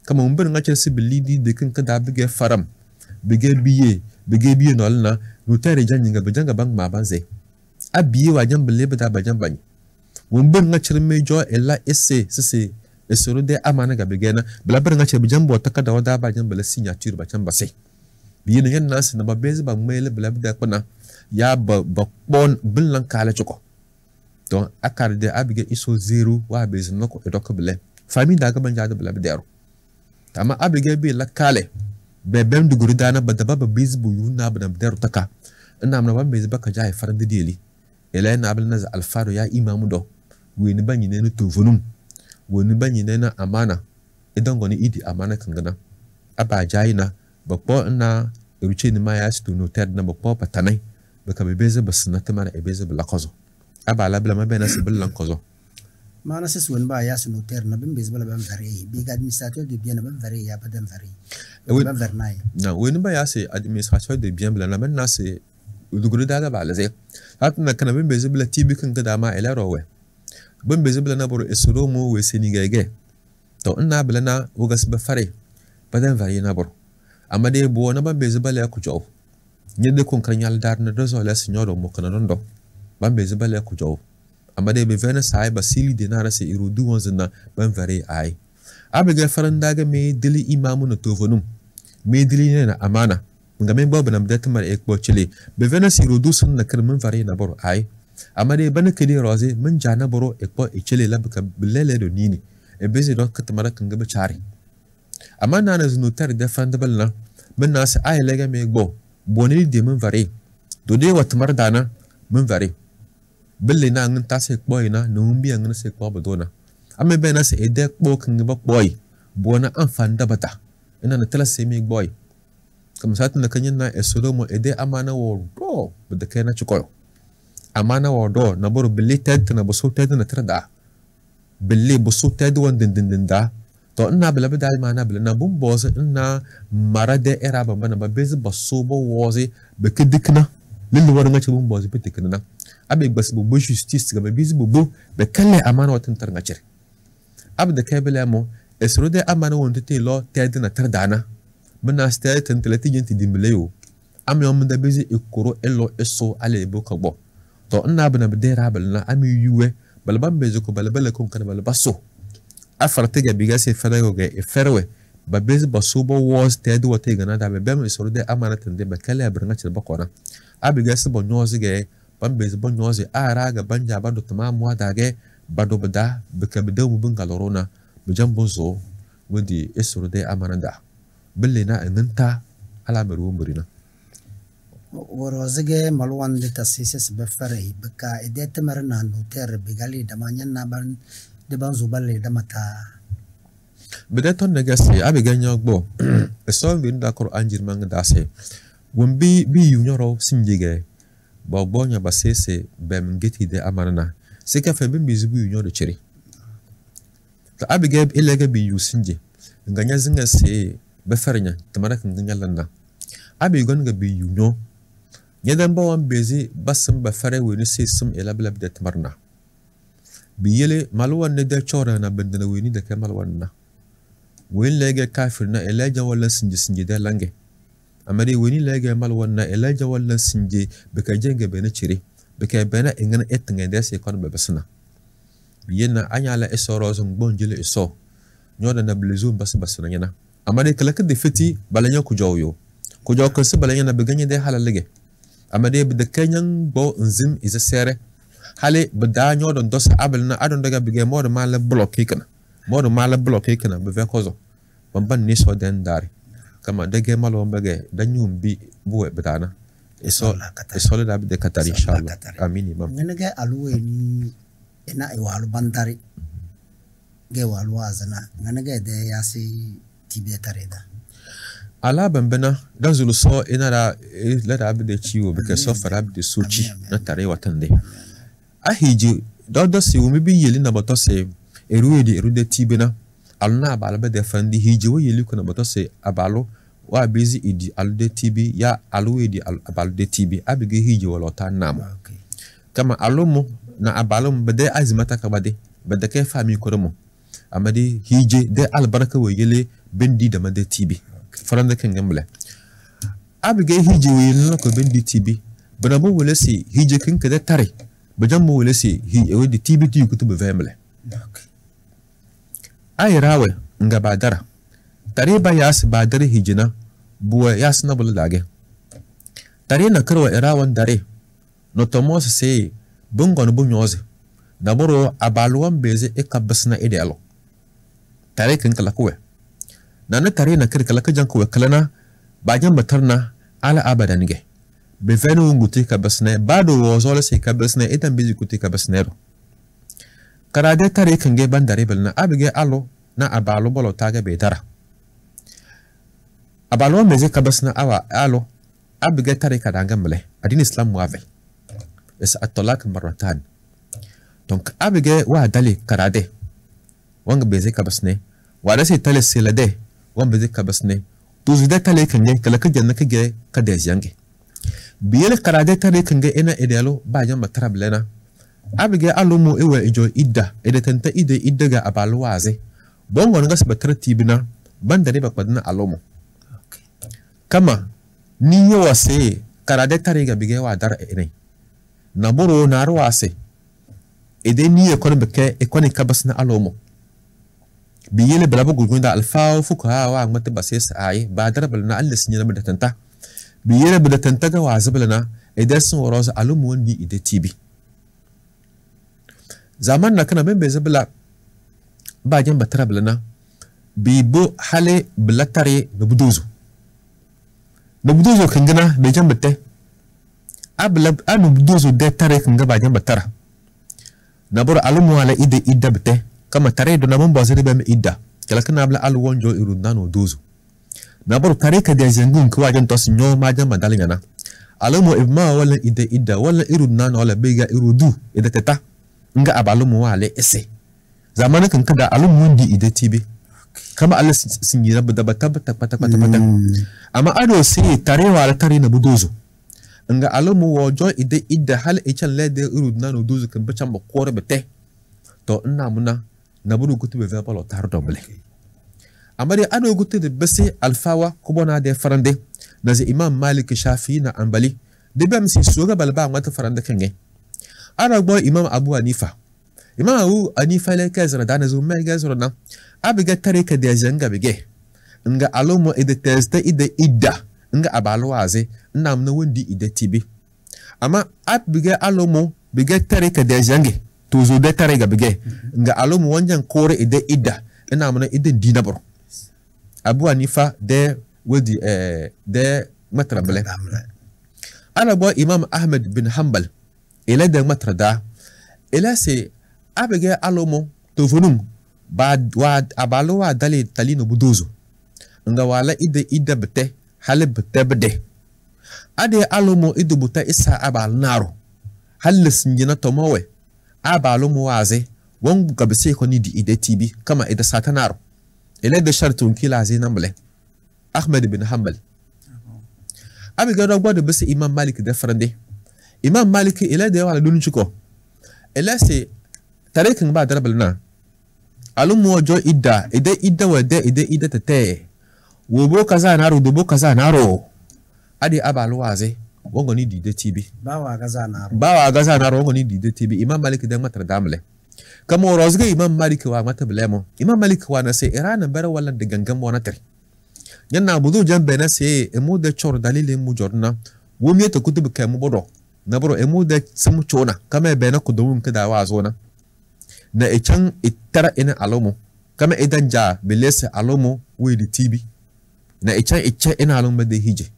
kama mbir nga chelse bilidi de kan kada bige faram bige biye no na no tere janninga bejanga bang ma banze abiye wajan bele beda bajan bany mbir nga chire mejo ella esse se esoro de amana ga bige na bla bir nga chire bejan bo takada wada bajan bele signature bajan base biye no yan nas na ba beze ba mele bla beda kona ya ba bon bilan kala choko donc akar de abige iso zero wa beze noko edoko bele famille daga banja de bla bedero ama abige bi la kale be bem du guri dana badaba ba bizbu yuna bana bedero taka ina amna ban beze baka jay farande deli ela na abel na alfaro ya imamu do weni banyi ne to vonum weni banyi ne na amana idan goni idi amana kangana aba jayina bakpo na eruche ni maya stu no ted na bakpo patanai baka be beze basna tamana e beze bla kozo abala bla ma bena se blan kozo mana c'est won ba ya notaire na bim bezbala ban vari big administrateur de bien ban vari ya pas vari ban vernay na woni ba ya se administrateur de bien bla na men na se duguru daga ba la ze hat na kana bim bezbala tibi kan gada ma ela rowe bim bezbala na boro esoro mo we senigege to ina bla na ugas ba fare badan vari na boro amade bo na ban bezbala ku jow nyede kon kan yal dar na rezo la signoro mo kana ndo ban bezbala ku jow amade be vena sai basili denara se irudu wonzna ban vari ai abega farandaga me dili imamu na tovonum me dili ne na amana ngame bobu na mdata mar ekbo chile be vena si irudu sun na kirmin vari na boro ai amade ban kidi roze mun jana boro ekbo e chile labka bilele do nini e bezi do katmara kanga be chari amana na zunu tar da fandabal na mun nas ai lega me ekbo bonili de mun vari do de watmar dana mun vari belle na ngin ta se boy na numbi ngin se ko bodona ame be na se ede bo kan ba boy bona amfan da bata ina na tala se mi boy kam sat na kanyin na esodo mo ede amana wo do bada kai na chikoyo amana wo do na boro belle ted na bo so ted na trada belle bo so ted won din da to ina bela be dal mana bela na bum boze ina marade era ba bana ba bez ba so bo woze be kedikna lilu war nga ci bum boze be tikna abe bas bu justice ga bizi bu be kalle amana watan tar ngacire abda kaybele mo esrode amana wonte te lo tedna tar dana bana stay tan telati jenti dimbeleyo am yom da bizi ikoro elo eso ale bo ka bo to ina bana be dera bal na ami yuwe bal bam bezo ko bal bal ko kan bal basso afarte ga biga se farago ga e ferwe ba bizi basso bo was tedu wote ga na da be bam esrode amana tan de be kalle abra ngacire bakona abiga se bo nyozi ga bambezi bon nyoze araga banja bado tamamu adage bado bada bekabedo mubun galorona bujambozo wodi esurde amananda bellena enanta ala meru mburina worozege malwan de tassises befare beka edet marna noter begali damanya naban de banzo balle damata bedeton negasi abiganya gbo eso winda qur'an jirmanga dase wombi bi yunyoro sinjige bobonya basese bem geti de amanana seka fe bim bizubu yunyo de chiri ta abige ilega bi yusinje nganya zinga se befarnya tamara kan ngalla abigon ga bi yunyo nyedan bawon bezi basam bafare woni se sum elablab de tamarna bi yele malwan ne de chora na bendana woni de kamal wanna wen lege kafirna elaja wala sinje de lange amari woni lege mal wonna elaja wala sinje beka jenge bena chiri beka bena ingana etnga dese kon bebesna biyena anyala esoro zon bonjele eso nyoda na blizu basna nyana amari kala ka defeti balanya ku jawyo ko se balanya na beganye de halalege amari be de kenyan bo nzim isa sere hale beda nyodo dos abelna adon daga bige mod mala block kana be ve kozo bamban ni so den dari kama dege malo mbege danyum bi buwe betana eso le dabi de katari inshallah amin imam nenge aluwe ni ena iwalu bandari ge walu azana nenge de yasi tibetareda ala bambena dazulu so ina la dabi de chiwo beke so farabi de suchi na tare watande ahiji dodo si umi bi yeli na boto se erude tibena alna balaba de fandi hiji wo yeli kuna boto se abalo wa bezi idi alude tibi ya aluwe di abalude tibi abige hiji wala ta namo kama alumu na abalum bade azimata kabade bade ke fami kodomo amadi hiji de albaraka wo yele bendi da made tibi faranda kan gamble abige hiji wo yele ko bendi tibi bana bo wala si hiji kin kada tare bajam mo wala si hiji wo di tibi ti kutubu vemle ay rawe nga badara tare ba yas badare hijina buwa yas na bula dage tare na karwa irawan dare no tomos se bungon bunyoze daboro abalwan beze ekabasna idealo tare kan kala kuwe nana tare na kala kajan kuwe kalana bajan batarna ala abadan ge be venu nguti kabasna bado wozole se kabasna itan bizi kuti kabasnero karade tare kan ge bandare belna abige alo na abalo bolo taga be dara abalo meze kabasna awa alo abige tare kadanga mele adin islam wavel es atolak maratan donc abige wa dali karade wanga beze kabasne wada sai tale selade wanga beze kabasne to zuda tale kange kala ka janna kage ka da jange biyele karade tale kange ina idealo ba jamba trablena abige alumu ewe ijo idda edetenta idda ga abalwaze bongo nga sabatara tibina bandare ba kwadna alumu kama niyo wase karade tare ga bige wa dar ene naburo naru wase ede niyo kon beke ekoni kabasna alumu biyele balaba gulgunda alfa fuka wa ngmata bases ay badara balna allis nyina badetanta biyele badetanta ga wazabalna ede sun woroza alumu woni ide tibi zaman na kana bembe zabla ba jan batara blana bibo hale blatare nubuduzo kangana be jan batte abla anubuduzo de tare kanga ba jan batara nabur alumu ala ide idda batte kama tare do namon bazari be idda kala kana abla alu wonjo irundano dozo nabur tare ka de zangun ko wajan tos nyo ma jan madalingana alumu ibma wala ide idda wala irundano wala bega irudu ida teta nga abalumu wale ese zamana kan kada alumu ndi ide tibi kama Allah singira bada bata amma ado sai tare wala tare na budozo nga alumu wojo ide idda hal echan lede urudna no dozo kan bachan ba kore bete to ina muna na budu gutu be vapalo tar doble amma dai ado gutu de bese alfawa kubona de farande na zai imam malik shafi na ambali de bam si soga balba mata farande kange ana gbo imam abu hanifa le kazra dana zo mai gazra na abiga tare ka da janga bige nga alomo ide testa ide idda nga abalwaze nam na wondi ide tibi amma abiga alomo biga tare ka da jange to zo da tare ga bige nga alomo wanjan kore ide idda ina mun ide dinabro abu hanifa de wodi de matrabale ana gbo imam ahmed bin hanbal ila da matrada ila se abege alomo to funum ba wa abalo wa dali talino budozo nga wala ide bete hale bete bede ade alomo ide buta isa abal naro halis njina tomowe abalomo waze won gabse ko ni di ide tibi kama ide satanaro ila da shartun kila zinamle ahmed bin hanbal abege rogbo de bese imam malik da farande imam malik ila da wala dun chiko ila se tarikin ba darbalna alumu wajo idda wade ide tete wobo kaza naro dobo kaza naro adi abalu waze wongo ni dide tibi bawa gaza naro wongo ni dide tibi imam malik dan matar damle kama rozge imam malik wa mata blemo imam malik wa na se irana bara wala de gangam wona tari yanna budu jambe na se emu de chor dalile mu jorna womi ta kutubu kai mu bodo na boro emu de samu chona kama be na kudum kada wazo na na echan itara ina alomo kama idan ja belese alomo wedi tibi na echan ina alomo de hije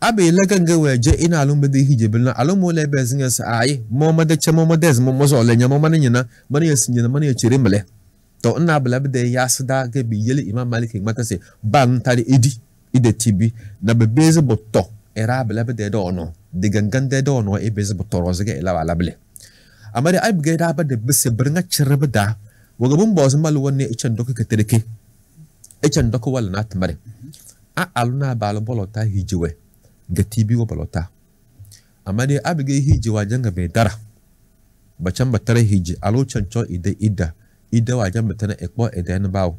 abe laganga weje ina alomo de hije bilna alomo le bezinga sa ai moma de chamo modez mo zo le nyamo manina mani yasinya mani yachire male to ina bala de yasda ga bi yele imam malik mata se ban tari ide tibi na bebeze botto era bala de do no de gangan de do no e beze botto rozga ila wala bele amari ay bigay da ba de bese bringa chirba da waga bun boss mal wonne ichan dokko ka tereke ichan dokko wala na tamare a aluna balo bolota hijiwe ga tibi wo bolota amari abigay hijiwa janga be dara bachan batare hiji alo chancho ide wa jamba tana ekpo eden bawo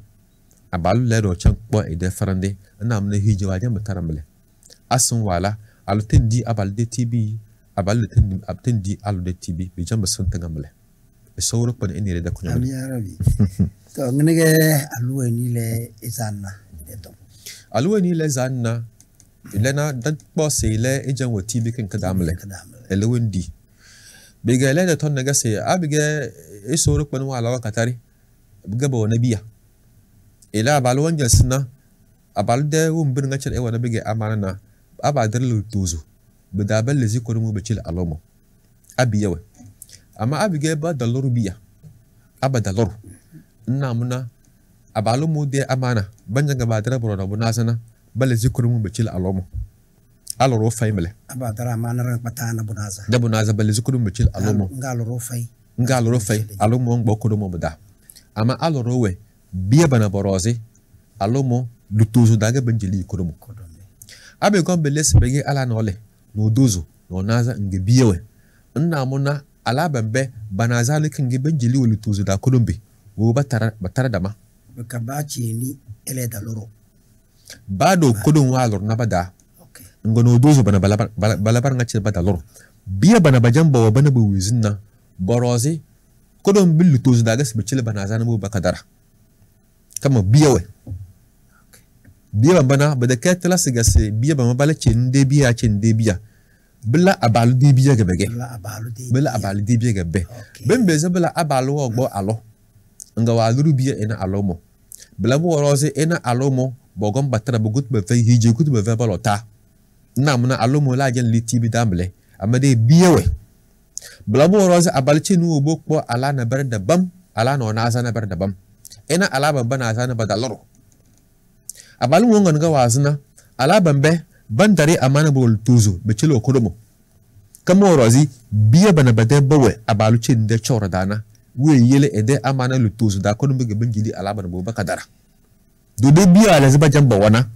abalu ledo chan kpo ede farande na amna hijiwa jamba taramle asun wala alutendi abalde tibi abtendi alude tibi bi jamba santa gamle e sawro pan eni da kunya ya rabi to ngnege aluweni le izanna edo aluweni le zanna ilena dan bosse ile ejan wa tibi kan kadamle elewendi biga ile da ton naga se abiga e sawro pan wala wakatari biga bo nabiya ila balwan jasna abalde wumbir ngachal e wana biga amana abadar lutuzu بدابل لزي كورمو بتشيل ألومو أبي يوه أما أبي جايبا دلورو بيا أبا دلورو نامنا أبالومو دي أمانة بنجا بادرة برونا بنازنا بل لزي كورمو بتشيل ألومو ألورو فاي مله أبا درا أمانة رنگ بتانا بنازا ده بنازا بل لزي كورمو بتشيل ألومو نغالورو فاي nga aloro fay alo mo ngbo ko do mo bada ama aloro we biya bana borozi alo mo lutuzu daga benjili ko do mo abe kon beles bege ala no le no dozo no naza nge biyewe nna muna ala bambe banaza le kinge benjili wolu tuzu da ko do be wo batara dama ka ba ci ni ele da loro bado ko do wa lor na bada ngono dozo bana balabar ngache bada lor biya bana bajamba wa bana bu wizinna borozi kodon billu to daga sibicile bana zana bu bakadara kama biya we biya bana bada ketla siga se biya bana bala cinde biya billa abalu de biya gabege billa abalu de biya gabe ben beza billa abalu wo gbo alo nga wa luru biya ena alomo billa bu borozi ena alomo bogom batara bugut be fay hije gut be balota namna alomo la jen litibi damble amade biya we Blabu roza abalci nu bokpo ala na bar da bam ala no na sana bar da bam ina ala ban bana sana badaloro abalu wongan ga wazna ala bambe bandare amana bol tuzo be cilo kodomo kamo rozi biya bana bade bawe abalu cin de chora dana we yele ede amana lu tuzo da kodomo be bangili ala ban bo bakadara do de biya ala ziba jamba wana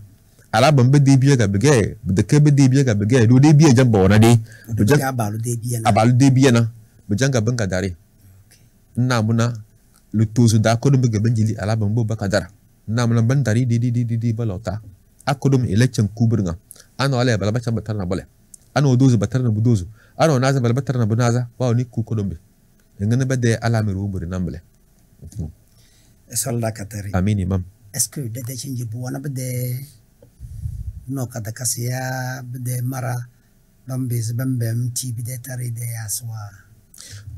ala bambe de biya ga bege de ke be de biya ga bege do de biya jamba wana de do janga abalu de biya na be janga banga dare na muna lu tuzu da ko dum be banjili ala bambo bakadara na muna bandari di balota akodum election kuburga ano ala bala bacha batar na bole ano dozu batar na budozu ano naza bala batar na bunaza wa ni ku kodum be ngene be de ala mi ruburi nambele sallallahu katari amin imam est-ce que de change bu wana be de no kada kasiya bide mara bambes bambem ti bide tare de aswa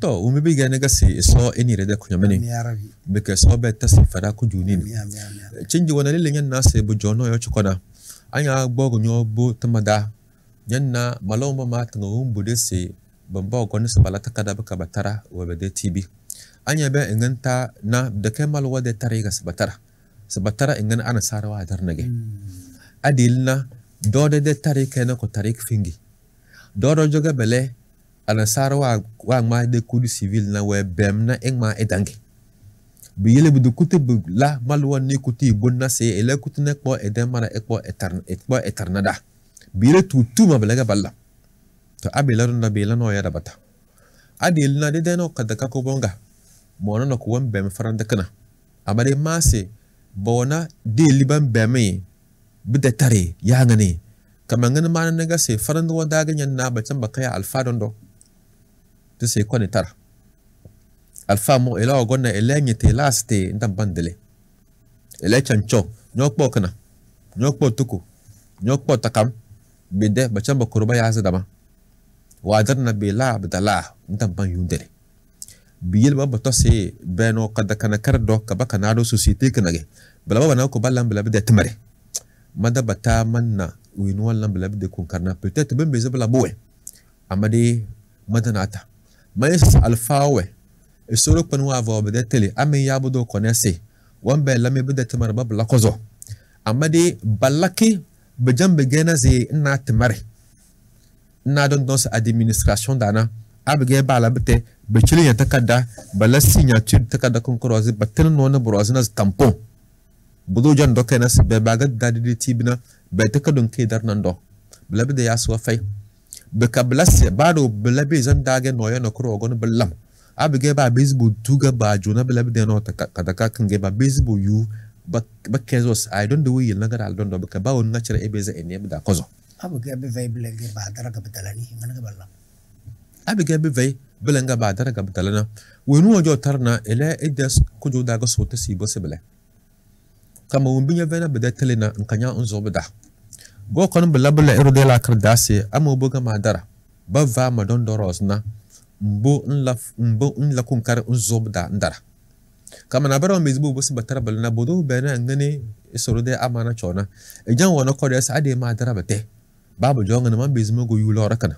to umi bi gane gasi so eni rede kunya meni beke so be tasi fara ku junin cinji wana lele nyen na se bu jono yo chukona anya gbogo nyo bu tamada nyenna maloma ma tango umbude se bamba ko ne sabala takada baka batara wa be de tibi anya be nganta na de kemal wa de tare ga sabatara ngan ana sarawa dar nage adilna dode de tarik na ko tarik fingi dodo joga bele ana sarwa wa ma de kudu civil na we bemna engma edangi bi yele bu kutu bu la malwa ni kuti bonna se ele kutu ne ko eden mara ekpo eternada bi le tutu ma bele ga balla to abela na bela no ya da bata adilna de no kadaka ko bonga mono no ko won bem faranda kana amare mase bona de liban beme bida tare ya ngane kamar ngane ma na ga se faran do da ganyan na bacan bakaya alfa dondo to se ko ne tara alfa mo ela gonna ela nyete laste ndam bandele ela chancho nyokpo kana nyokpo tuku nyokpo takam bide bacan bakurba ya zadama wadar na bela bidala ndam ban yundere biyel ba to se beno kada kana kardo kabaka na do societe kanage bala ba na ko ballan bala bide tmare mada bata manna winu wallan bala de kun karna peut-être ben beze bala bowe amade madanata mais alfawe e soro panu avo be de tele ame yabo do connaisse wan be la me be de tamar babla kozo amade balaki be jambe gena ze na tamare na don sa administration dana abge bala bete be chili ya takada bala signature takada kun kroze batel no na brozina tampon budo jan do kenas be baga dadi tibina be takadon ke dar nan do bla be ya so fay be kablas bado bla be zan dage no ya no kro gon belam abge ba baseball tuga ba jona bla be no takada ka kange ba baseball yu ba kezos I don't do yi naga dal don do be ka ba won ngacere e beze ene be da kozo abge be vay blege ba dara ka betalani ngana balla abge be vay belenga ba dara ka betalana wonu ojo tarna ele edes kujo daga so te si bo se bele kama wumbinya vena beda telena nkanya unzo beda go kon bela bela erode la kardase amo boga madara ba va madon doros na mbo nla kun kar unzo beda ndara kama na bara mezbo bo se batara bela na bodo bena ngane esorode amana chona ejan wona ko des ade madara bete babu jonga na man bezmo go yulo rakana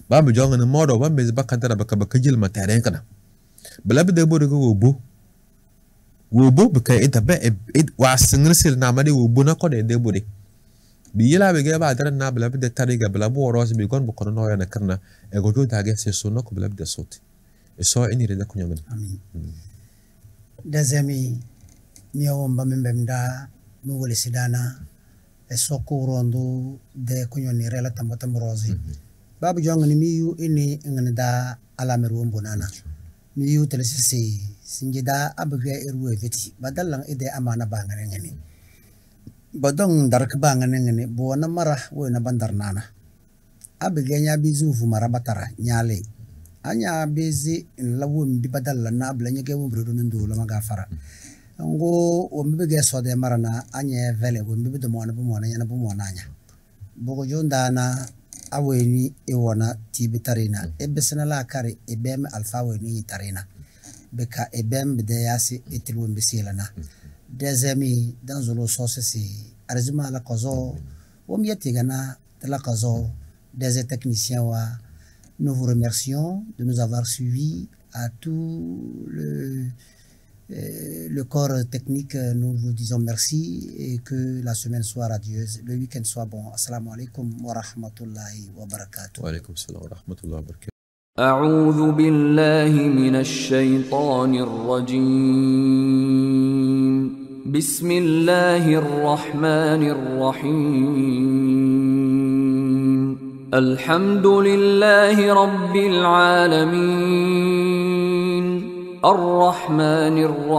babu jonga na modo ba bezba kadara baka jil matare kana bela beda bodo go bo wobo beka ita be wa singir sir na made wobo na ko de bode bi yela be ga ba dar na bla be de tariga bla bo ros bi gon bo kono no ya na karna e go do dage se so no ko bla be de soti et so ini reda kunya men amin dazami miyo mbambe mbemda nuwole sidana e soko rondo de kunyo ni rela tambata mrozi babu jonga ni miyu ini ngani da alameru mbonana miyu telesisi sinjida abga irwe veti badalang ide amana bangane ngani badong darak bangane ngani bona mara wona bandar nana abga nya bizu fu mara batara nyale anya bezi lawu mbi badalla na abla nyege wumbre ndo la magafara ngo wombe ge so de marana anya vele wombe de mona bu mona yana bu mona anya bogo jonda na aweni e wona tibitarina e besena la kare e bem alfa weni tarina beka e bem de yasi etil wombe silana des amis dans le sens c'est arzima la kozo wombe tigana de la kozo des techniciens wa nous vous remercions de nous avoir suivis à tout le corps technique. Nous vous disons merci et que la semaine soit radieuse, le week-end soit bon. Assalamu alaikum wa rahmatullahi wa barakatuh. Wa alaikum salam wa rahmatullahi wa barakatuh. أعوذ بالله من الشيطان الرجيم بسم الله الرحمن الرحيم الحمد لله رب العالمين الرحمن الرحيم